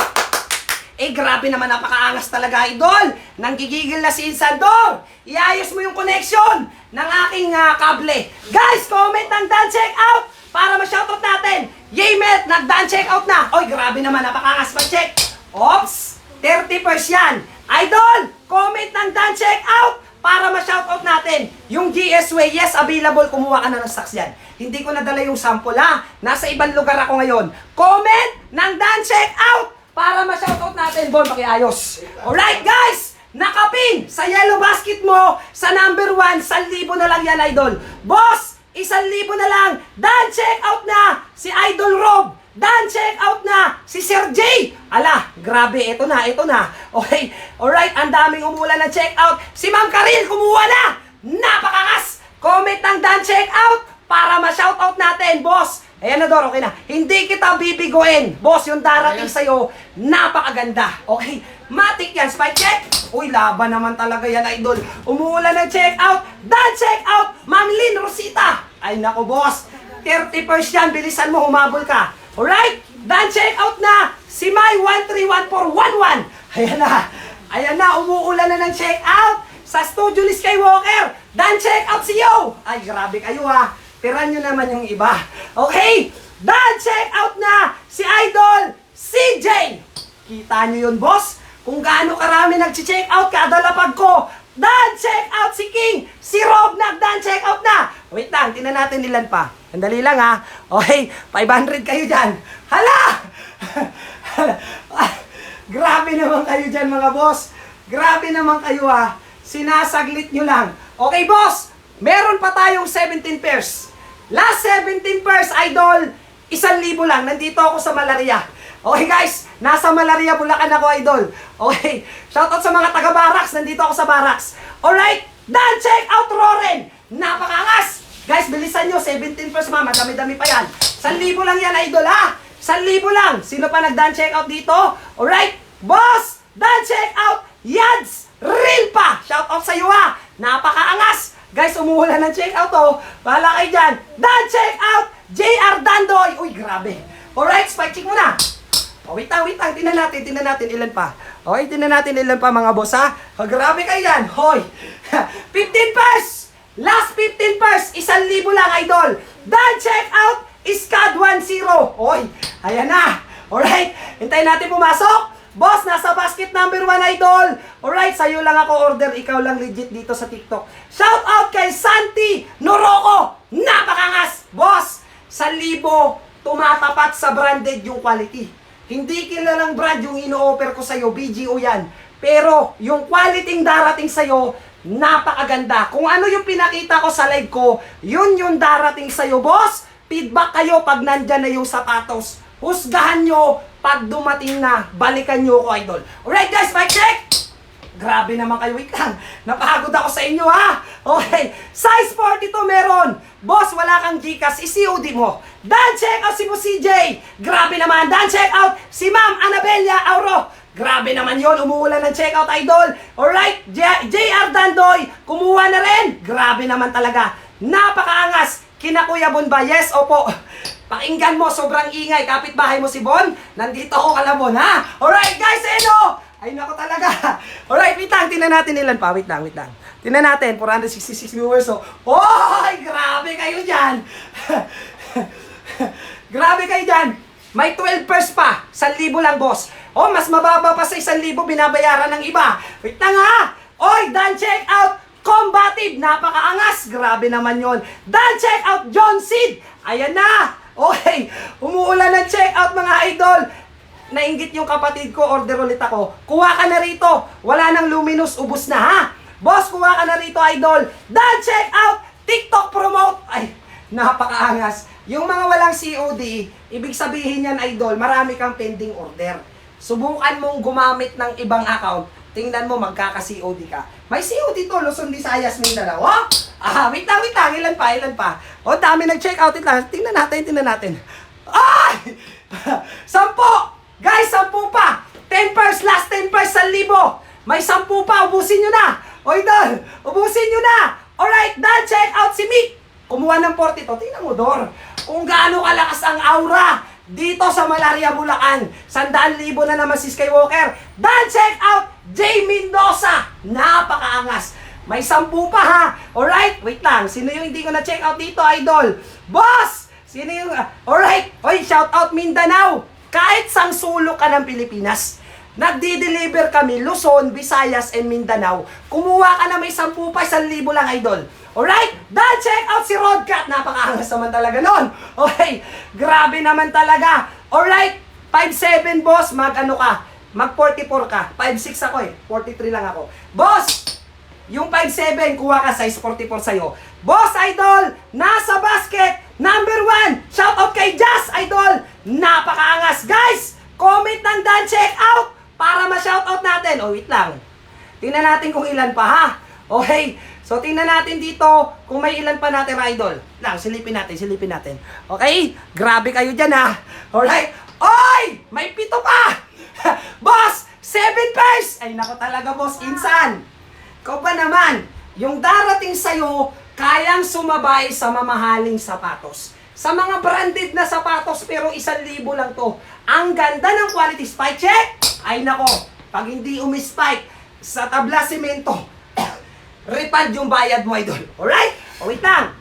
Grabe naman, napakaangas talaga, idol. Nanggigigil na si Insandor. Iayos mo yung connection ng aking kable. Guys, comment ng done check out para ma-shoutout natin. Yaymet, nag-done check out na. Oy, grabe naman, napakaangas pa-check. Ops, 30 yan. Idol, comment ng done check out para ma-shoutout natin. Yung GS Way, yes, available. Kumuha ka na ng stocks yan. Hindi ko nadala yung sample ha. Nasa ibang lugar ako ngayon. Comment ng done check out para ma-shoutout natin. Bon, pakiayos. Alright guys, nakapin sa yellow basket mo sa number 1, 1,000 na lang yan, idol. Boss, 1,000 na lang. Done check out na si Idol Rob. Done check out na si Sir J. Ala, grabe, ito na. Okay, alright, ang daming umulan ng check out. Si Ma'am Karil, kumuha na. Napakangas. Comment ng done check out para ma-shoutout natin, boss. Ayan na, Dor, okay na. Hindi kita bibiguin. Boss, yung darating sa'yo, napakaganda. Okay, matik yan. Spike check. Uy, laban naman talaga yan, idol. Umuulan ng check out. Done check out. Ma'am Lynn Rosita. Ay, nako, boss. 30 yan. Bilisan mo, humabol ka. Alright, done check out na. Si May 131411. Ayan na, umuulan na ng check out. Sa studio ni Skywalker. Done check out si Yo. Ay, grabe kayo ha. Tiran nyo naman yung iba. Okay, done check out na si Idol CJ. Kita nyo yun, boss? Kung gaano karami nag-check out kada lapag ko. Done check out si King. Si Rob nag-done check out na. Wait lang, tinan natin ilan pa. Sandali lang ha. Okay, 500 kayo dyan. Hala! Grabe naman kayo dyan, mga boss. Grabe naman kayo ha. Sinasaglit nyo lang. Okay, boss. Meron pa tayong 17 pairs. Last 17 pairs, idol, 1,000 lang. Nandito ako sa Malaria. Okay, guys, nasa Malaria, Bulacan ako, idol. Okay, shoutout sa mga taga-barracks. Nandito ako sa barracks. Alright, done check out, Roren. Napakangas. Guys, bilisan nyo, 17 pairs, mama. Dami-dami pa yan. 1,000 lang yan, idol, ha? 1,000 lang. Sino pa nag-done check out dito? Alright, boss, done check out. Yads, real pa. Shoutout sa iyo, ha? Napakaangas. Guys, umuulan ng check out, oh. Bahala kayo dyan. Done check out, JR Dandoy. Uy, grabe. Alright, spike check muna. Wait lang. Tingnan natin ilan pa. Okay, tingnan natin ilan pa, mga boss, ha? Grabe kayo yan. Hoy. 15 pairs. Last 15 pairs. 1,000 lang, idol. Done check out, SCAD 10. Hoy, ayan na. Alright, hintayin natin pumasok. Boss, nasa basket number 1, idol. Alright, sa'yo lang ako order. Ikaw lang legit dito sa TikTok. Shout out kay Santi Noroko. Napakangas. Boss, 1,000 tumatapat sa branded yung quality. Hindi kilalang brand yung ino-offer ko sa'yo. BGO yan. Pero yung quality darating sa'yo, napakaganda. Kung ano yung pinakita ko sa live ko, yun yung darating sa'yo, boss. Feedback kayo pag nandyan na yung sapatos. Husgahan nyo pag dumating na. Balikan nyo ako, idol. Alright guys, mic check! Grabe naman kayo, wait lang. Napagod ako sa inyo, ha? Okay, size 42 meron. Boss, wala kang Gcash, i-COD mo. Done check out si Boss CJ. Grabe naman, done check out si Ma'am Anabella Auro. Grabe naman yon, umuulan ng checkout, idol. Alright, JR Dandoy, kumuha na rin. Grabe naman talaga. Napakaangas. Kina Kuya Bon ba? Yes, opo. Pakinggan mo, sobrang ingay. Kapitbahay mo si Bon. Nandito ako kalabon, ha? Alright, guys, hello! Ay, nako talaga. Alright, wait lang. Tingnan natin ilan pa. Wait lang. Tingnan natin. 466 viewers, oh. Oy, grabe kayo dyan. Grabe kayo dyan. May 12 pairs pa. 1,000 lang, boss. Oh, mas mababa pa sa 1,000 binabayaran ng iba. Wait lang, ha? Oy, done check out. Combative. Napakaangas. Grabe naman yon. Done check out. John Seed. Ayan na. Okay. Umuulan ng check out, mga idol. Nainggit yung kapatid ko. Order ulit ako. Kuha ka na rito. Wala nang luminous. Ubus na, ha? Boss, kuha ka na rito, idol. Done check out. TikTok promote. Ay, napakaangas. Yung mga walang COD, ibig sabihin yan, idol, marami kang pending order. Subukan mong gumamit ng ibang account. Tingnan mo, magkaka-COD ka. May COD to, Luzon, Visayas, Mindanao. Oh? Wait lang. Ilan pa? Oh, dami nag-check out. Tingnan natin. Ay! 10! Guys, 10 pa! 10 pairs, last 10 pairs, 1,000. May 10 pa, ubusin nyo na. O, idol, ubusin nyo na. Alright, done, check out si Mick. Kumuha ng 40 to. Tingnan mo, Dor. Kung gaano kalakas ang aura dito sa Malaria, Bulacan. 100,000 na naman si Skywalker. Done, check out Jay Mendoza. Napakaangas. May 10 pa, ha. Alright, wait lang. Sino yung hindi ko na-check out dito, idol? Boss! Sino yung... Alright. Oy, shout out Mindanao. Kahit sang sulok ka ng Pilipinas, nagdi-deliver kami Luzon, Visayas, and Mindanao. Kumuha ka na may 10 pa, 1,000 lang, idol. Alright? Done, check out si Rodcat. Napakaangas naman talaga nun. Okay, grabe naman talaga. Alright, 5'7", boss, mag-ano ka? Mag-44 ka. 5'6 ako eh. 43 lang ako. Boss, yung 5'7", kuha ka, size 44 sa'yo. Boss, idol, nasa basket, number 1. Shout out kay Jazz, idol. Napakaangas. Guys, comment ng done, check out para ma-shoutout natin. O, wait lang. Tingnan natin kung ilan pa, ha? Okay. So, tingnan natin dito kung may ilan pa natin, idol. Lang, silipin natin. Okay? Grabe kayo dyan, ha? Alright? Oy! May 7 pa! Boss! 7 pairs! Ay, nako talaga, boss. Insan! Ikaw pa naman, yung darating sa'yo, kayang sumabay sa mamahaling sapatos. Sa mga branded na sapatos, pero 1,000 lang to. Ang ganda ng quality. Spike check! Ay, nako. Pag hindi umispike sa tabla semento, refund yung bayad mo, idol. Alright? O, wait lang.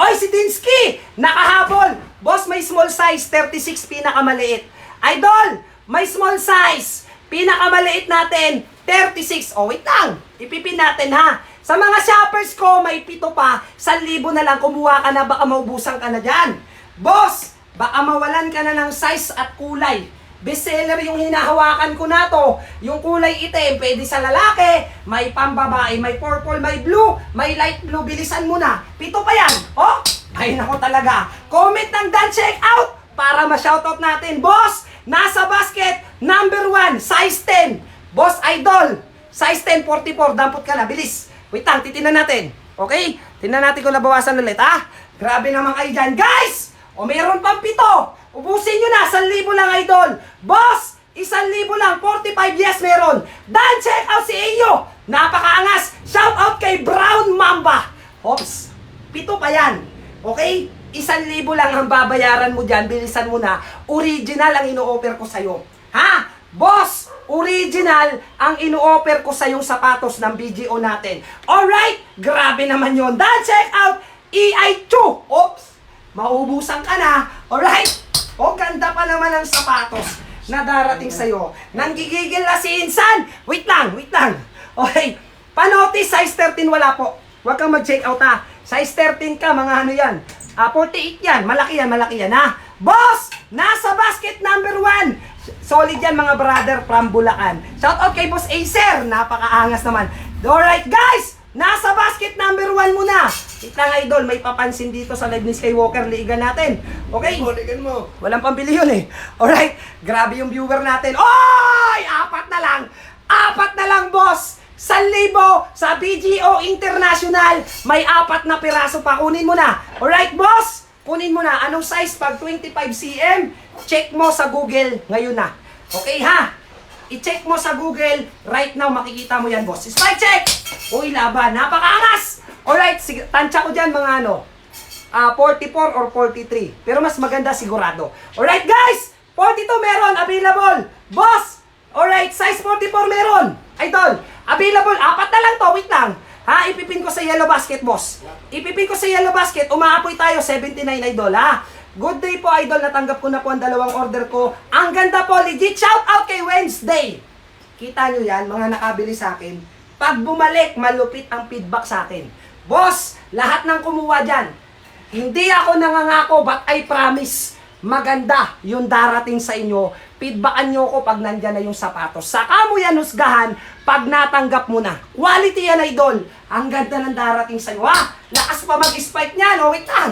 Oy, si Dinsky! Nakahabol! Boss, may small size, 36, pinakamaliit. Idol, may small size, pinakamaliit natin, 36. O, wait lang. Ipipin natin, ha? Sa mga shoppers ko, may 7 pa. 1,000 na lang, kumuha ka na, baka maubusan ka na dyan. Boss, baka mawalan ka na ng size at kulay. Bestseller yung hinahawakan ko na to. Yung kulay itim, pwede sa lalaki, may pambabae, may purple, may blue, may light blue. Bilisan mo na. 7 pa yan. Oh, ay nako talaga. Comment ng done check out para ma-shoutout natin. Boss, nasa basket, number 1, size 10. Boss Idol, size 10, 44. Dampot ka na, bilis. Wait lang, titinan natin. Okay? Tingnan natin kung nabawasan ulit, ha? Grabe naman kayo dyan. Guys! O mayroon pang 7. Ubusin nyo na, 1,000 lang, idol. Boss, 1,000 lang, 45, yes, meron. Done, check out si Iyo. Napakaangas. Shout out kay Brown Mamba. Hops, 7 pa yan. Okay? 1,000 lang ang babayaran mo dyan. Bilisan mo na. Original ang ino-offer ko sa'yo. Ha? Boss, original ang ino-offer ko sa yung sapatos ng BGO natin. Alright? Grabe naman yon. Done, check out EI2. Oops, maubusan ka na. Alright? O, ganda pa naman ang sapatos na darating sa'yo. Nanggigigil na si Insan. Wait lang. Okay. Panotis, size 13 wala po. Huwag kang mag-check out, ha. Size 13 ka, mga ano yan. 48 yan. Malaki yan, ha. Boss, nasa basket number 1. Solid yan, mga brother from Bulacan. Shout out kay Boss Acer. Napakaangas naman. Alright, guys. Nasa basket number 1 muna. Itang idol, may papansin dito sa live ni Skywalker. Liigan natin. Okay? Liigan mo. Walang pambili yun eh. Alright? Grabe yung viewer natin. Oy! 4 na lang, boss. 1,000 sa BGO International. May 4 na piraso pa. Kunin mo na. Alright, boss? Kunin mo na. Anong size? Pag 25 cm, check mo sa Google ngayon na. Okay, ha? I-check mo sa Google. Right now, makikita mo yan, boss. Spike check! Uy, laban. Napakaangas! Alright, sige, tansya ko dyan mga 44 or 43. Pero mas maganda sigurado. Alright, guys! 42 meron, available. Boss! Alright, size 44 meron. Idol, available. 4 na lang to, wait lang. Ha, ipipin ko sa yellow basket, boss. Ipipin ko sa yellow basket. Umaapoy tayo, 79, idol, ha? Good day po, idol. Natanggap ko na po ang 2 order ko. Ang ganda po, legit. Shout out kay Wednesday. Kita nyo yan, mga nakabili sa akin. Pag bumalik, malupit ang feedback sa akin. Boss, lahat ng kumuha dyan. Hindi ako nangangako, but I promise, maganda yung darating sa inyo. Feedbackan nyo ko pag nandyan na yung sapatos. Saka mo yan husgahan pag natanggap mo na. Quality yan, idol. Ang ganda ng darating sa inyo. Lakas pa mag-spike niyan. Wait lang.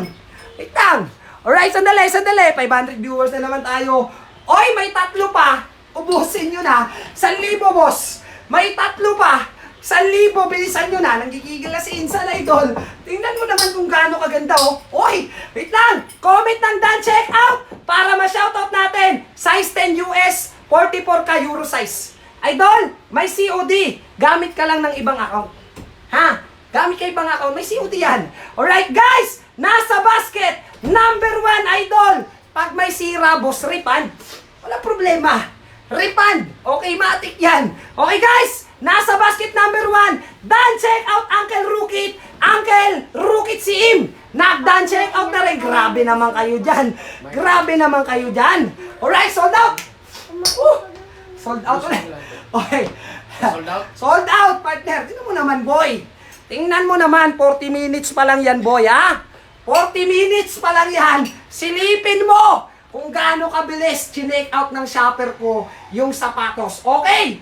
Wait lang. Alright, sandali. 500 viewers na naman tayo. Oy, may 3 pa. Ubusin nyo na. 1,000, boss. May 3 pa. 1,000, bilisan nyo na. Nanggigigil na si Insan, idol. Tingnan mo naman kung gaano kaganda, Oy, wait lang. Comment ng Dan, check out para ma-shoutout natin. Size 10 US, 44 Euro size. Idol, may COD. Gamit ka lang ng ibang account. Ha? Gamit ka ibang account. May COD yan. Alright, guys. Nasa basket. Number 1, idol. Pag may sira, boss, refund. Wala problema. Refund. Okay, matik yan. Okay, guys. Nasa basket number 1. Dan, check out Uncle Rukit. Uncle Rukit si Im. Nag-dan check out na rin. Grabe naman kayo dyan. Grabe naman kayo dyan. Alright, sold out. Sold out ulit. Okay. Sold out? Sold out, partner. Tingnan mo naman, boy. Tingnan mo naman, 40 minutes pa lang yan, boy, ha? 40 minutes pa lang yan. Silipin mo kung gaano kabilis chinek out ng shopper ko yung sapatos. Okay?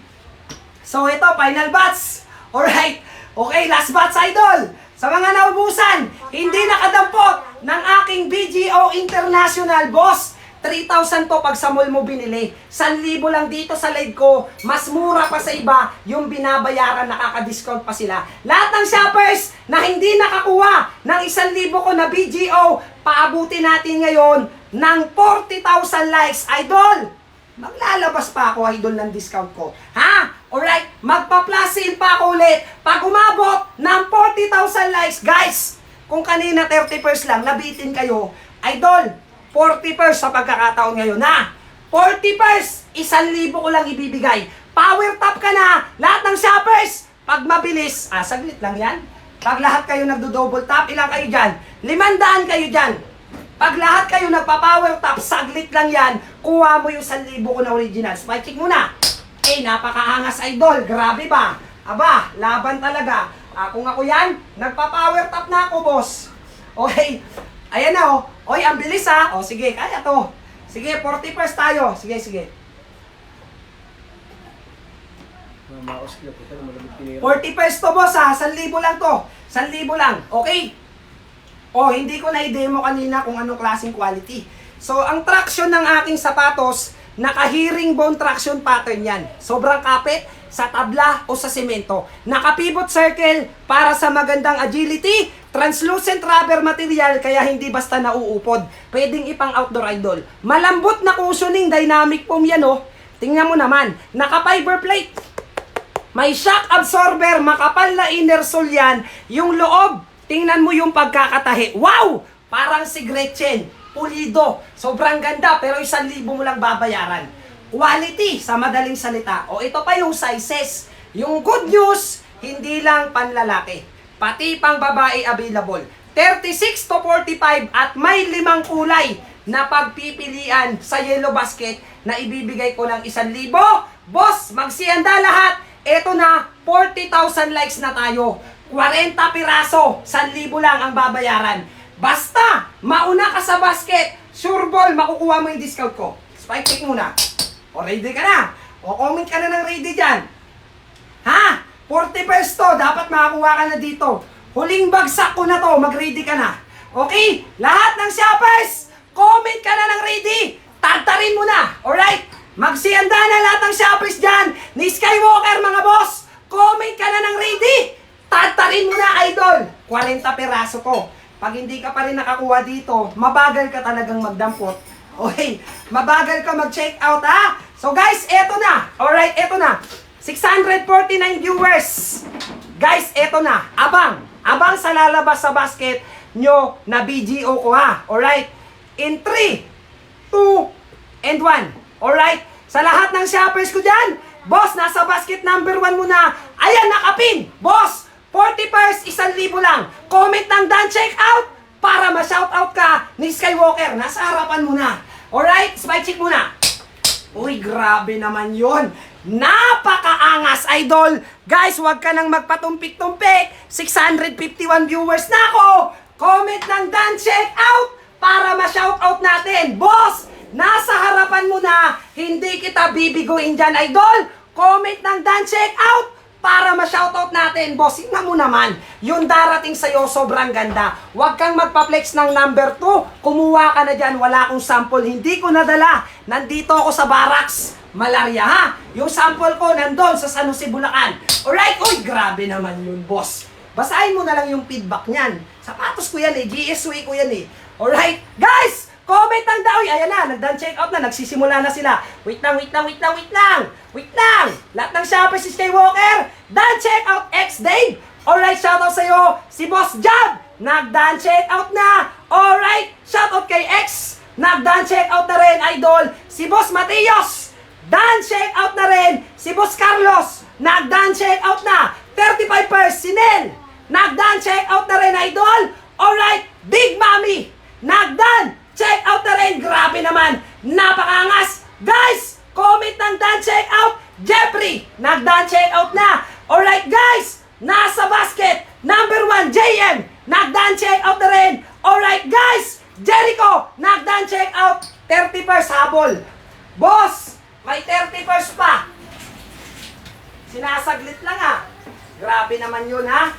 So, ito, final batch. Alright. Okay, last batch, idol. Sa mga naubusan, hindi nakadampot ng aking BGO International, boss. 3,000 to pag sa mall mo binili. 1,000 lang dito sa live ko. Mas mura pa sa iba yung binabayaran, nakaka-discount pa sila. Lahat ng shoppers na hindi nakakuha ng 1,000 ko na BGO, paabuti natin ngayon ng 40,000 likes. Idol, maglalabas pa ako, idol, ng discount ko. Ha? Alright, magpa-plus pa ako ulit. Pag umabot ng 40,000 likes, guys, kung kanina 30% lang, nabitin kayo, idol, 40% sa pagkakataon ngayon na. 40%, 1,000 ko lang ibibigay. Power top ka na, lahat ng shoppers. Pag mabilis, saglit lang yan. Pag lahat kayo nagdo-double top, ilang kayo dyan? 500 kayo dyan. Pag lahat kayo nagpa-power top, saglit lang yan. Kuha mo yung 1,000 ko na original. Spike check muna. Napakaangas, idol. Grabe ba? Aba, laban talaga. Kung ako yan, nagpa-power top na ako, boss. Okay. Ayan na, Oy, ang bilis, ha. Sige, kaya to. Sige, 40% tayo. Sige. 40% to, boss, ha. 1,000 lang to. 1,000 lang. Okay? Hindi ko na-demo kanina kung anong klaseng quality. So, ang traction ng aking sapatos, naka-herringbone traction pattern yan. Sobrang kapit sa tabla o sa semento. Naka-pivot circle para sa magandang agility. Translucent rubber material kaya hindi basta nauupod. Pwedeng ipang outdoor, idol. Malambot na cushioning, dynamic foam yan, Tingnan mo naman. Naka-fiber plate. May shock absorber, makapal na inner sole yan. Yung loob, tingnan mo yung pagkakatahi. Wow! Parang si Gretchen. Pulido. Sobrang ganda, pero 1,000 mo lang babayaran. Quality, sa madaling salita. Ito pa yung sizes. Yung good news, hindi lang panlalaki. Pati pang babae available. 36 to 45 at may 5 kulay na pagpipilian sa yellow basket na ibibigay ko ng 1,000. Boss, magsihanda lahat. Ito na, 40,000 likes na tayo. 40 piraso, 1,000 lang ang babayaran. Basta, mauna ka sa basket, sure ball, makukuha mo yung discount ko. Spike check muna. Ready ka na. Comment ka na ng ready dyan. Ha? 40 to, dapat makakuha ka na dito. Huling bagsak ko na to, mag-ready ka na. Okay? Lahat ng shoppers, comment ka na ng ready. Tatarin mo na. Alright? Magsihanda na lahat ng shoppers dyan. Ni Skywalker, mga boss. Comment ka na ng ready. Tatarin mo na, idol. 40 peraso ko. Pag hindi ka pa rin nakakuha dito, mabagal ka talagang magdampot. Okay, mabagal ka mag-check out, ha? So guys, eto na. Alright, eto na. 649 viewers. Guys, eto na. Abang sa lalabas sa basket nyo na BGO ko ha. Alright? In 3, 2, and 1. Alright? Sa lahat ng shoppers ko dyan, boss, nasa basket number 1 muna. Ayan, nakapin. Boss, 40 pairs, 1,000 lang. Comment ng Dan check out para ma-shoutout ka ni Skywalker. Nasa harapan mo na. Alright? Spike check muna. Uy, grabe naman yon. Napakaangas, idol. Guys, huwag ka nang magpatumpik-tumpik. 651 viewers na ako. Comment ng Dan check out para ma-shoutout natin. Boss, nasa harapan mo na. Hindi kita bibiguin dyan, idol. Comment ng Dan check out para ma-shoutout natin. Boss, tingnan mo naman. Yung darating sa'yo, sobrang ganda. Huwag kang magpa-flex ng number 2. Kumuha ka na dyan. Wala akong sample. Hindi ko nadala. Nandito ako sa barracks. Malaria, ha? Yung sample ko nandun sa San Jose, Bulacan. Alright? Uy, grabe naman yun, boss. Basahin mo na lang yung feedback niyan. Sapatos ko yan eh. GSW ko yan eh. Alright? Guys! Comment ang daoy! Ayan na, nag-done check out na, nagsisimula na sila. Wait lang. Lahat ng shoppers si Skywalker, done check out X Dave. Alright, shoutout sa'yo, si Boss Jab, nag-done check out na. Alright, shoutout kay X, nag-done check out na rin, idol. Si Boss Mateos, done check out na rin. Si Boss Carlos, nag-done check out na. 35 pairs, si Nel, nag-done check out na rin, idol. Alright, Big Mami, nag-done check out na rin. Grabe naman. Napakangas. Guys, comment ng Dan check out. Jeffrey, nag-Dan check out na. Alright guys, nasa basket. Number 1, JM, nag-Dan check out na rin. Alright guys, Jericho, nag-Dan check out. 30 pairs habol. Boss, may 30 pairs pa. Sinasaglit lang ha. Grabe naman yun ha.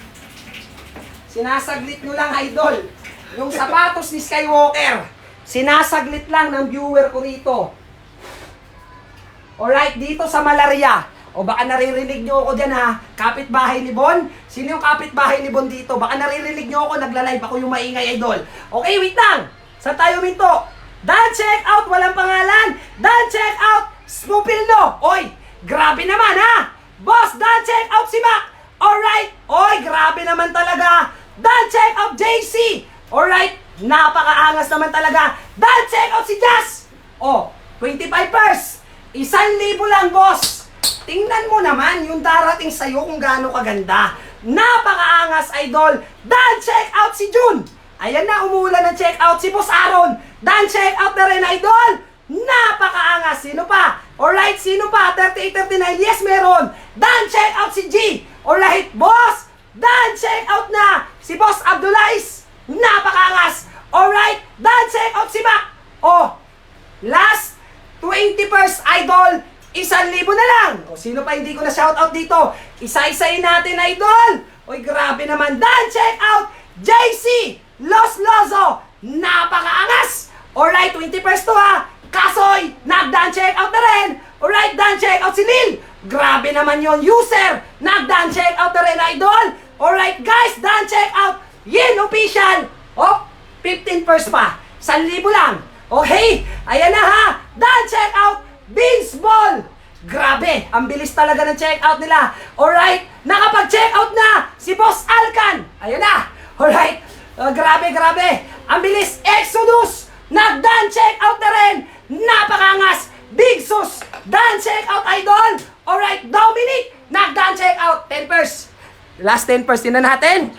Sinasaglit nyo lang, idol. Yung sapatos ni Skywalker. Sinasaglit lang ng viewer ko rito. Alright, dito sa Malaria. O baka naririnig nyo ako dyan ha. Kapitbahay ni Bon. Sino yung kapitbahay ni Bon dito? Baka naririnig nyo ako, nagla-live ako yung maingay, idol. Okay, wait lang. Saan tayo minto? Dan check out, walang pangalan. Dan check out, Smupilno. Oy, grabe naman ha. Boss, dan check out si Mac. Alright. Oy, grabe naman talaga. Dan check out JC. Alright. Napakaangas naman talaga. Dan check out si Jazz. Oh, 25 pairs. 1,000 lang, boss. Tingnan mo naman yung darating sa'yo kung gaano kaganda. Napakaangas, idol. Dan check out si June. Ayan na, umuulan ng check out si Boss Aaron. Dan check out na rin, idol. Napakaangas. Sino pa? Alright, sino pa? 3839. Yes, meron. Dan check out si G. Alright, boss. Dan check out na si Boss Abdulais. Napakaangas. Alright, dan check out si Mac. Oh, last 20 pairs, idol. 1,000 na lang. O, sino pa hindi ko na shoutout dito? Isa-isayin natin, idol. Oy, grabe naman. Dan check out JC Los Lozo. Napakaangas. Alright, 20 pairs to ha. Kasoy, nag-dan check out na rin. Alright, dan check out si Lil. Grabe naman yon. User, nag-dan check out na rin, idol. Alright, guys, dan check out Yin Official. Oh, 15 pairs pa. 1,000 lang. Okay, ayan na ha. Dan check out Beans Ball. Grabe, ang bilis talaga ng check out nila. Alright, nakapag-check out na si Boss Alcan. Ayan na. Alright, grabe. Ang bilis. Exodus, nag-dan check out na rin. Napakangas. Big Sus, dan check out, idol. Alright, Dominic, nag-dan check out. 10 pairs. Last 10 pairs, tinan natin.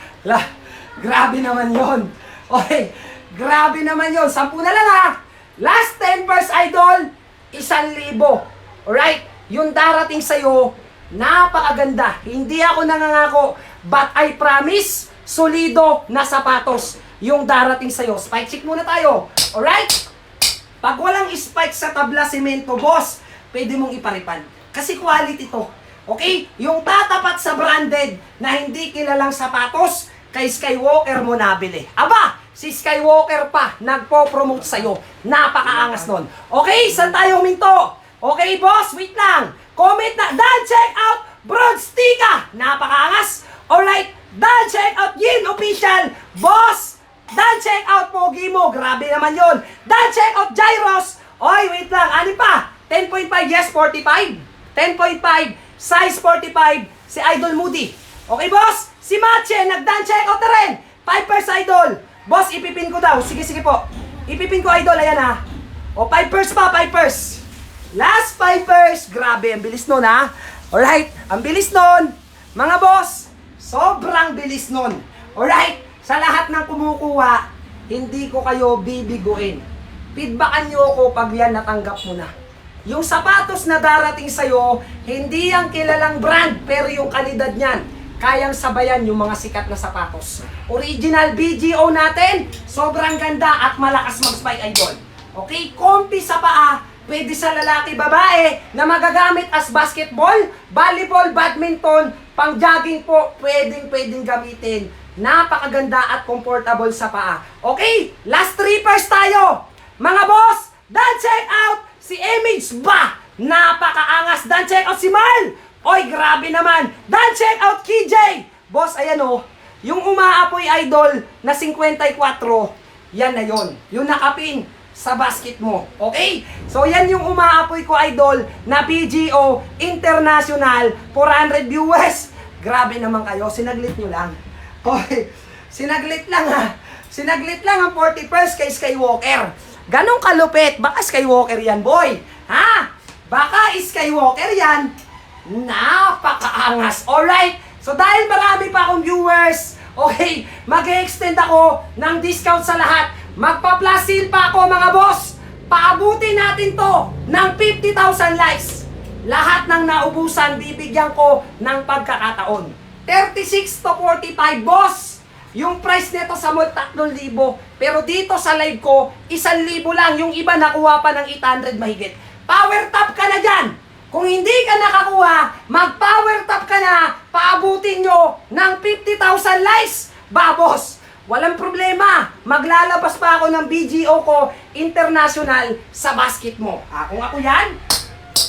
Grabe naman yon. Okay, grabe naman yon. 10 na lang ha. Last 10 pairs, idol. 1,000. Alright, yung darating sa'yo, napakaganda. Hindi ako nangangako, but I promise, solido na sapatos yung darating sa'yo. Spike check muna tayo. Alright? Pag walang spike sa tabla semento, boss, pwede mong iparipan. Kasi quality to. Okay? Yung tatapat sa branded na hindi kilalang sapatos, kay Skywalker mo nabili. Aba, si Skywalker pa nagpo-promote sa'yo. Napakaangas nun. Okay, saan tayo huminto? Okay, boss, wait lang. Comment na, Dan check out Broad Stika. Napakaangas. Alright, Dan check out Yin Official. Boss, Dan check out Pogi mo. Grabe naman yon. Dan check out Gyros. Oy, wait lang. Ano pa? 10.5, yes, 45. 10.5, size 45, si Idol Moody. Okay, boss? Si Mache, nag-done checkout na rin. 5 pairs, Idol. Boss, ipipin ko daw. Sige, sige po. Ipipin ko, Idol. Ayan, ha. O, 5 pairs pa, 5 pairs. Last 5 pairs. Grabe, ang bilis nun, ha. Alright, ang bilis nun. Mga boss, sobrang bilis nun. Alright, sa lahat ng kumukuha, hindi ko kayo bibiguin. Feedbackan nyo ako pag yan natanggap mo na. Yung sapatos na darating sa'yo, hindi yung kilalang brand, pero yung kalidad niyan, kayang sabayan yung mga sikat na sapatos. Original BGO natin, sobrang ganda at malakas mag-spike, Idol. Okay, comfy sa paa, pwede sa lalaki, babae, na magagamit as basketball, volleyball, badminton, pang-jogging po, pwedeng gamitin. Napakaganda at comfortable sa paa. Okay, last 3 pairs tayo. Mga boss, done check out si Image ba? Napakaangas. Done check out si Marl. Oy, grabe naman. Done check out KJ. Boss, ayan o. Yung umaapoy, Idol, na 54, yan na yon. Yung nakapin sa basket mo. Okay? So, yan yung umaapoy ko, Idol, na PGO International 400 viewers. Grabe naman kayo. Sinaglit nyo lang. Okay. Sinaglit lang ha. Sinaglit lang ang 40 pairs kay Skywalker. Ganong kalupit. Baka Skywalker yan, boy. Ha? Baka Skywalker yan. Napakaangas. Alright. So, dahil marami pa akong viewers, okay, mag-extend ako ng discount sa lahat. Magpa-plus sale pa ako, mga boss. Paabutin natin to ng 50,000 likes. Lahat ng naubusan, bibigyan ko ng pagkakataon. 36 to 45, boss. Yung price nito sa mall, 3,000. Pero dito sa live ko, 1,000 lang. Yung iba nakuha pa ng 800 mahigit. Power tap ka na dyan. Kung hindi ka nakakuha, mag-power tap ka na. Paabutin nyo ng 50,000 likes. Ba, boss? Walang problema. Maglalabas pa ako ng BGO ko international sa basket mo. Kung ako yan,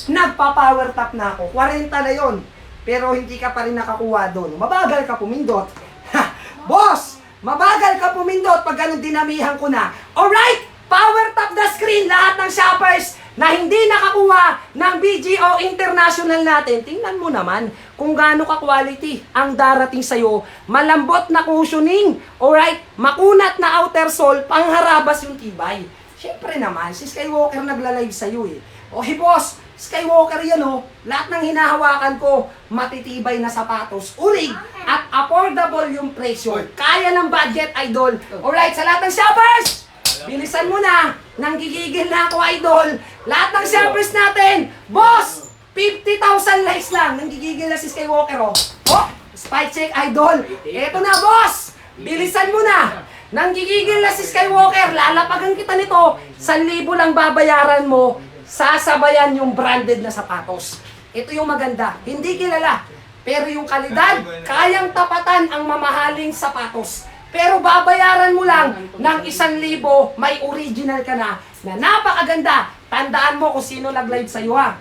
nagpa-power tap na ako. 40 na yon. Pero hindi ka pa rin nakakuha doon. Mabagal ka pumindot. Ha! Boss! Mabagal ka pumindot pag ganun dinamihan ko na. Alright! Power tap the screen lahat ng shoppers na hindi nakakuha ng BGO International natin. Tingnan mo naman kung gaano ka-quality ang darating sa'yo. Malambot na cushioning. Alright? Makunat na outer sole, pangharabas yung tibay. Siyempre naman, si Skywalker nagla-live sa'yo eh. Okay, boss, Skywalker yan oh. Lahat ng hinahawakan ko, matitibay na sapatos, urig, at affordable yung presyo. Kaya ng budget, Idol. Alright, sa lahat ng shoppers, bilisan mo na. Nanggigigil na ako, Idol. Lahat ng shoppers natin, boss, 50,000 likes lang. Nanggigigil na si Skywalker oh. Oh, spy check, Idol. Eto na, boss. Bilisan mo na. Nanggigigil na si Skywalker. Lalapagan kita nito. 1,000 lang babayaran mo. Sasabayan yung branded na sapatos. Ito yung maganda. Hindi kilala. Pero yung kalidad, kayang tapatan ang mamahaling sapatos. Pero babayaran mo lang ng 1,000, may original ka na napakaganda. Tandaan mo kung sino nag-live sa'yo ha.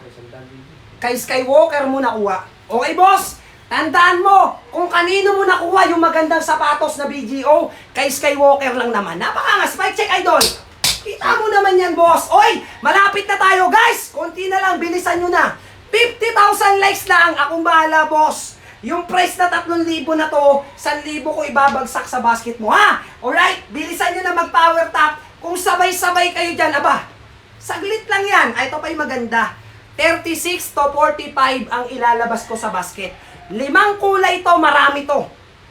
Kay Skywalker mo nakuha. Okay, boss? Tandaan mo kung kanino mo nakuha yung magandang sapatos na BGO. Kay Skywalker lang naman. Napakangas. Spike check, Idol. Kita mo naman yan, boss. Oy, malapit na tayo, guys. Konti na lang, bilisan nyo na. 50,000 likes lang. Akong bahala, boss. Yung price na 3,000 na to, 1,000 ko ibabagsak sa basket mo, ha? Alright, bilisan nyo na mag-power tap. Kung sabay-sabay kayo dyan, aba, saglit lang yan. Ito pa yung maganda. 36 to 45 ang ilalabas ko sa basket. 5 kulay to, marami to.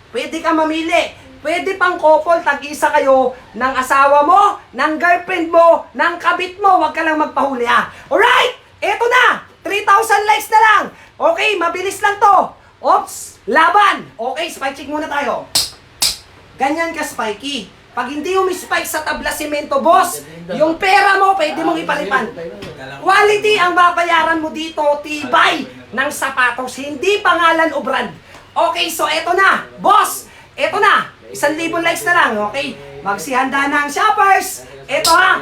Pwede ka mamili. Pwede pang couple, tag-isa kayo ng asawa mo, ng girlfriend mo, ng kabit mo. Huwag ka lang magpahuli, ha? Alright! Eto na! 3,000 likes na lang! Okay, mabilis lang to. Ops! Laban! Okay, spike check muna tayo. Ganyan ka, Spikey. Pag hindi umi-spike sa tabla semento, boss, yung pera mo, pwede mong ipalipan. Quality ang babayaran mo dito, tibay ng sapatos, hindi pangalan o brand. Okay, so eto na, boss, eto na. 1,000 likes na lang, okay? Magsihanda na ang shoppers. Ito ha,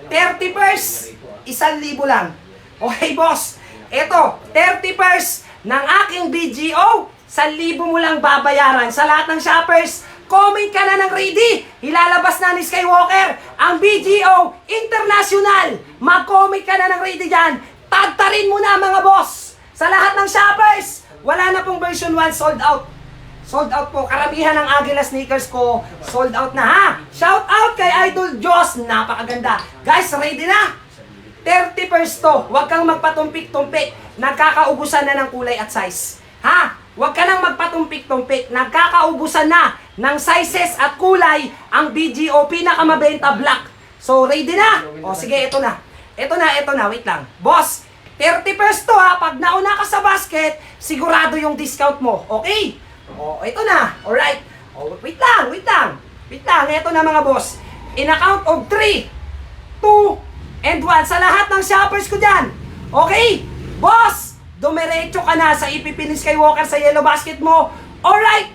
30 pairs, 1,000 lang. Okay, boss. Ito, 30 pairs ng aking BGO, 1,000 mo lang babayaran. Sa lahat ng shoppers, comment ka na ng ready. Ilalabas na ni Skywalker ang BGO International. Mag-comment ka na ng ready dyan. Tagtarin mo na mga boss. Sa lahat ng shoppers, wala na pong version 1 sold out. Sold out po. Karamihan ng Agila sneakers ko, sold out na ha. Shout out kay Idol Joss. Napakaganda. Guys, ready na? 31st to. Huwag kang magpatumpik-tumpik. Nagkakaubusan na ng kulay at size. Ha? Huwag ka nang magpatumpik-tumpik. Nagkakaubusan na ng sizes at kulay ang BGO pinakamabenta black. So, ready na? O, sige, ito na. Ito na. Wait lang. Boss, 31st to ha. Pag nauna ka sa basket, sigurado yung discount mo. Okay? O, ito na. Alright. O, wait lang. Ito na mga boss. In a count of 3, 2, and 1. Sa lahat ng shoppers ko dyan. Okay? Boss, dumiretso ka na sa ipipin ni Skywalker sa yellow basket mo. Alright.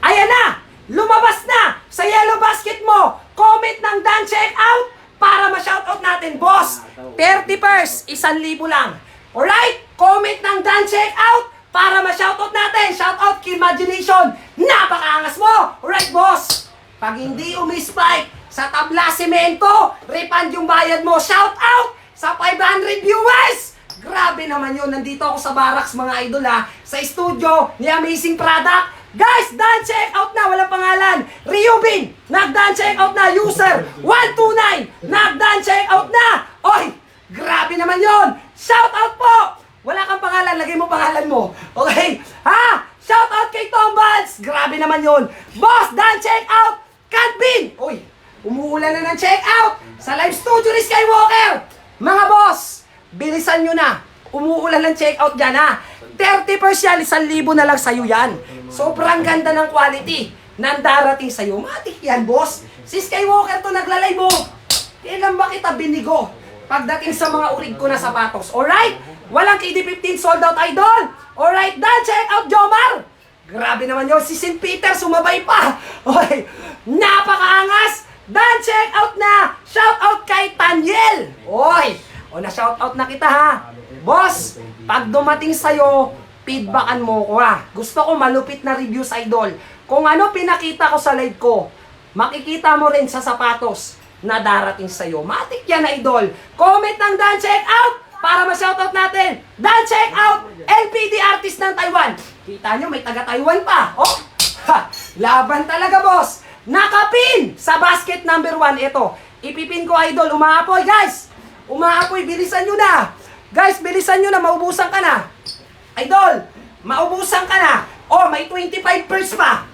Ayan na. Lumabas na sa yellow basket mo. Comment ng Dan Check Out para ma-shoutout natin. Boss, 31st, 1,000 lang. Alright? Comment ng Dan Check Out para ma-shoutout natin. Shoutout kay Imagination. Napakaangas mo. Alright, boss. Pag hindi umispike sa tabla semento, refund yung bayad mo. Shoutout sa 500 viewers. Grabe naman yun. Nandito ako sa barracks mga idol ha. Sa studio ni Amazing Product. Guys, Dan Check Out na. Walang pangalan. Ryubin. Nag-Dan Check Out na. User 129. Nag-Dan Check Out na. Oy, grabe naman yun. Shout out po. Wala kang pangalan. Lagay mo pangalan mo. Okay? Ha? Shout out kay Tom Balls. Grabe naman yun. Boss, Dan Check Out. Can't Oy, umuulan na ng check out sa live studio ni Skywalker. Mga boss, bilisan nyo na. Umuulan ng check out dyan ha. 30% yan, 1,000 na lang sa'yo yan. Sobrang ganda ng quality ng darating sa'yo. Matik yan, boss. Si Skywalker to naglalay mo. Kailan ba kita binigo? Pagdating sa mga urig ko na sapatos. Alright? Walang KD15 sold out idol. Alright, Dan Check Out Jomar. Grabe naman yun. Si St. Peter sumabay pa. Oy, napakaangas. Dan Check Out na. Shout out kay Tanyel. Oy, o na-shout out na kita ha. Boss, pag dumating sa'yo, feedbackan mo ko ha. Gusto ko malupit na reviews, idol. Kung ano pinakita ko sa live ko, makikita mo rin sa sapatos na darating sa'yo. Matik yan, idol. Comment ng Dan Check Out para ma-shoutout natin. Dan Check Out, LPD artist ng Taiwan. Kita nyo, may taga-Taiwan pa. Oh, ha, laban talaga, boss. Nakapin sa basket number 1. Ito, ipipin ko, idol. Umaapoy, guys. Umaapoy, bilisan nyo na. Guys, bilisan nyo na, maubusan ka na. Idol, maubusan ka na. Oh, may 25 pers pa.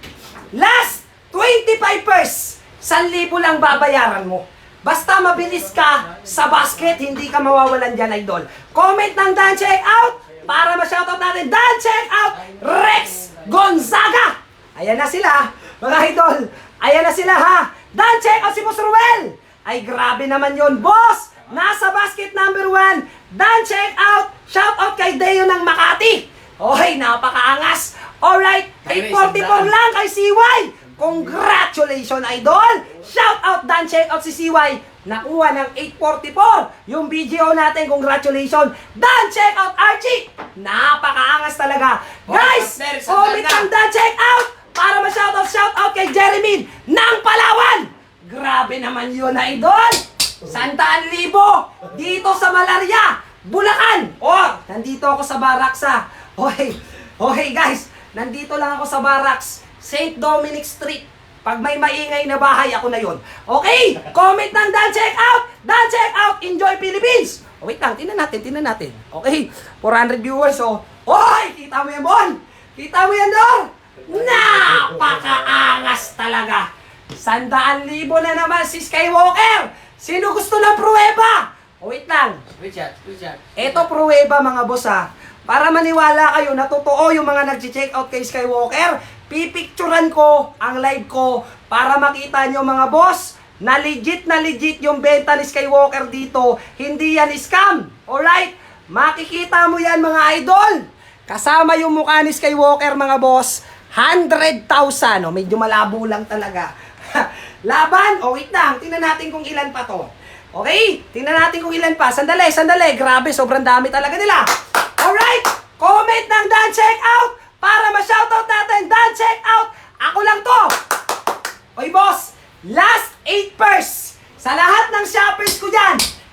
Last 25 pers. 1,000 lang babayaran mo. Basta mabilis ka sa basket, hindi ka mawawalan dyan, idol. Comment ng Dan Check Out para ma-shoutout natin. Dan Check Out Rex Gonzaga. Ayan na sila, mga idol. Ayan na sila ha. Dan Check Out si Boss Ruel. Ay, grabe naman yon, boss. Nasa basket number 1. Dan Check Out. Shoutout kay Deo ng Makati. Oy, napakaangas. Alright, 844 lang kay CY. Congratulations, idol. Shoutout Dan Check Out si CY. Nakuha ng 844. Yung video natin, congratulations. Dan Check Out Archie. Napakaangas talaga. Guys, comment ang Dan Check Out para ma-shoutout kay Jeremy ng Palawan. Grabe naman yun, idol. 100,000 dito sa Malaria, Bulacan. Oh, nandito ako sa barracks ha. Okay guys, nandito lang ako sa barracks, St. Dominic Street. Pag may maingay na bahay, ako na yon. Okay, comment ng Dan Check Out. Dan Check Out, enjoy Philippines. Oh, wait lang, tingnan natin. Okay, 400 viewers oh. Oy, kita mo yan, Bon. Kita mo yan, Dor. Napakaangas talaga. 100,000 na naman si Skywalker. Sino gusto ng pruweba? O wait lang. Richard. Ito pruweba mga boss ha. Para maniwala kayo na totoo yung mga nag-check out kay Skywalker, pipicturan ko ang live ko para makita nyo mga boss na legit yung benta ni Skywalker dito. Hindi yan scam. Alright? Makikita mo yan mga idol. Kasama yung mukha ni Skywalker mga boss. 100,000. O, medyo malabo lang talaga. Laban? O, wait lang. Tingnan natin kung ilan pa to. Okay? Tingnan natin kung ilan pa. Sandali. Grabe, sobrang dami talaga nila. Alright? Comment ng Dan Check Out para ma-shoutout natin. Dan Check Out. Ako lang to.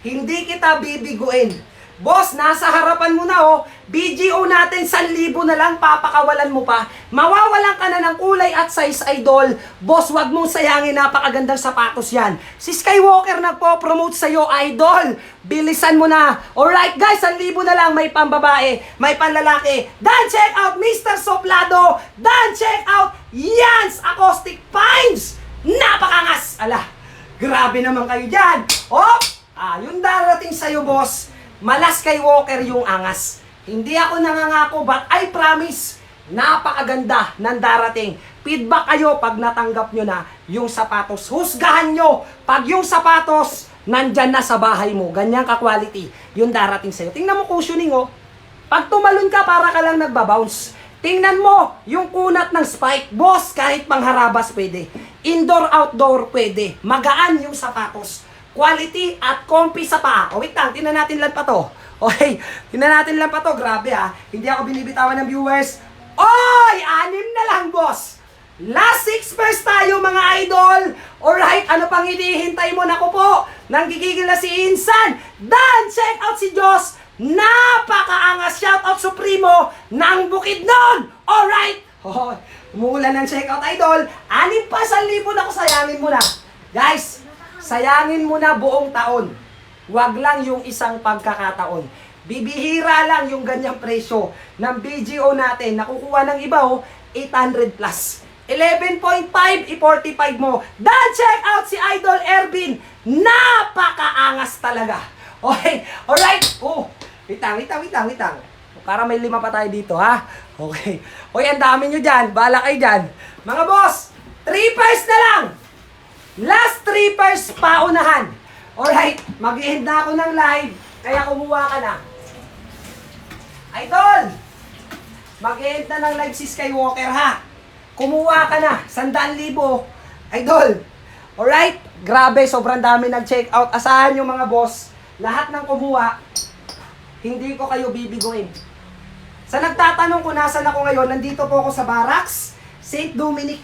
Hindi kita bibiguin. Boss, nasa harapan mo na oh. BGO natin, 1,000 na lang, papakawalan mo pa. Mawawalan ka na ng kulay at size, idol. Boss, wag mong sayangin, napakagandang sapatos yan. Si Skywalker nagpo-promote sa'yo, idol. Bilisan mo na. Alright guys, 1,000 na lang, may pambabae, may panlalaki. Dan, check out Mr. Soplado. Dan, check out Yans Acoustic Pines. Napakangas. Ala, grabe naman kayo dyan. Oh, yung darating sa'yo, boss. Malas Skywalker yung angas. Hindi ako nangangako, but I promise, napakaganda ng darating. Feedback kayo pag natanggap nyo na yung sapatos. Husgahan nyo pag yung sapatos nandyan na sa bahay mo. Ganyan ka-quality yung darating sa'yo. Tingnan mo cushioning, oh. Pag tumalon ka, para ka lang nagbabounce. Tingnan mo yung kunat ng spike. Boss, kahit pangharabas pwede. Indoor, outdoor pwede. Magaan yung sapatos. Quality at comfy sa paa. O wait lang, tingnan natin lang pa to. Okay, tingnan natin lang pa to. Grabe ha, hindi ako binibitawan ng viewers. Oy, 6 na lang, boss. Last 6 pairs tayo, mga idol. Alright, ano pang hinihintay mo? Naku po, nanggigigil na si Insan. Dan, check out si Diyos. Napakaangas, shout out Supremo ng Bukidnon. Alright, umuulan ng check out, idol. 6 pa, 1,000 na ako, sayangin mo na. Guys, sayangin mo na buong taon. Wag lang yung isang pagkakataon. Bibihira lang yung ganyang presyo ng BGO natin. Nakukuha ng iba, 800 plus. 11.5, i-45 mo. Dan, check out si Idol Ervin. Napakaangas talaga. Okay, alright. Wait lang. Para may 5 pa tayo dito, ha? Okay. Hoy, ang dami nyo dyan. Bahala kayo dyan. Mga boss, 3 pairs na lang. Last 3 pairs paunahan. Alright, mag-end na ako ng live, kaya kumuha ka na. Idol, mag-end na ng live si Skywalker, ha? Kumuha ka na, 100,000. Idol, alright? Grabe, sobrang dami nag-check out. Asahan nyo mga boss, lahat ng kumuha, hindi ko kayo bibiguin. Sa nagtatanong kung nasan ako ngayon, nandito po ako sa Barracks, St. Dominic.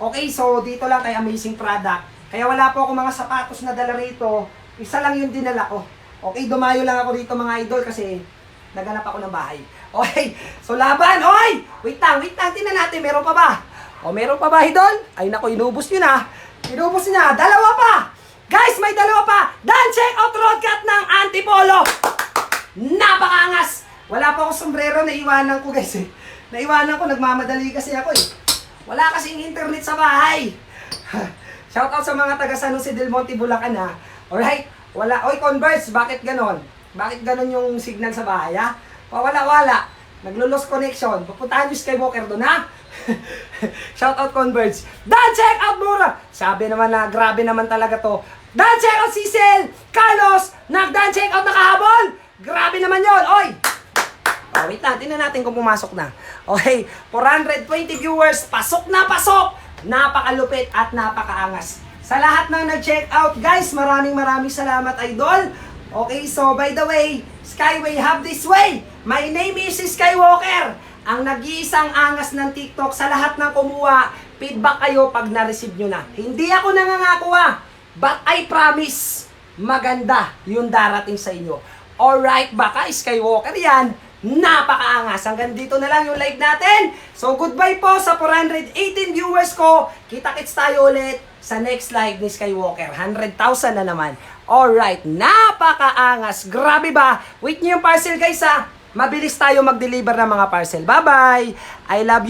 Okay, so dito lang kay Amazing Product. Kaya wala po ako mga sapatos na dala rito. Isa lang yung dinala ko. Okay, dumayo lang ako dito mga idol kasi naghanap ako ng bahay. Okay, so laban. Oy! Wait lang. Tingnan natin, meron pa ba? Meron pa ba, idol? Ay nako, inubos nyo na. Dalawa pa! Guys, may dalawa pa! Dan, check out Roadcat ng Antipolo! Napakaangas! Wala pa akong sombrero, naiwanan ko guys eh. Nagmamadali kasi ako eh. Wala kasing internet sa bahay. Shoutout sa mga taga San Jose del Monte, Bulacan ha. Alright? Wala. Oy, Converse, bakit ganon? Bakit ganon yung signal sa bahay ha? Pawala-wala. Naglo-lost connection. Pupuntahan yung Skywalker doon ha? Shoutout Converse. Dan, check out mura! Sabi naman na, grabe naman talaga to. Dan, check out Cecil! Carlos! Dan, check out nakahabol! Grabe naman yon. Oy! Wait lang, tingnan natin kung pumasok na. Okay, 420 viewers, pasok na pasok! Napakalupit at napakaangas. Sa lahat ng nag-check out, guys, maraming salamat, idol. Okay, so by the way, Skyway have this way. My name is Skywalker. Ang nag-iisang angas ng TikTok. Sa lahat ng kumuha, feedback kayo pag na-receive nyo na. Hindi ako nangangako but I promise, maganda yung darating sa inyo. Alright, baka Skywalker yan. Napakaangas. Hanggang dito na lang yung live natin. So, goodbye po sa 418 viewers ko. Kita-kits tayo ulit sa next live ni Skywalker. 100,000 na naman. Alright, napakaangas. Grabe ba? Wait nyo yung parcel guys ha. Mabilis tayo mag-deliver ng mga parcel. Bye-bye. I love you.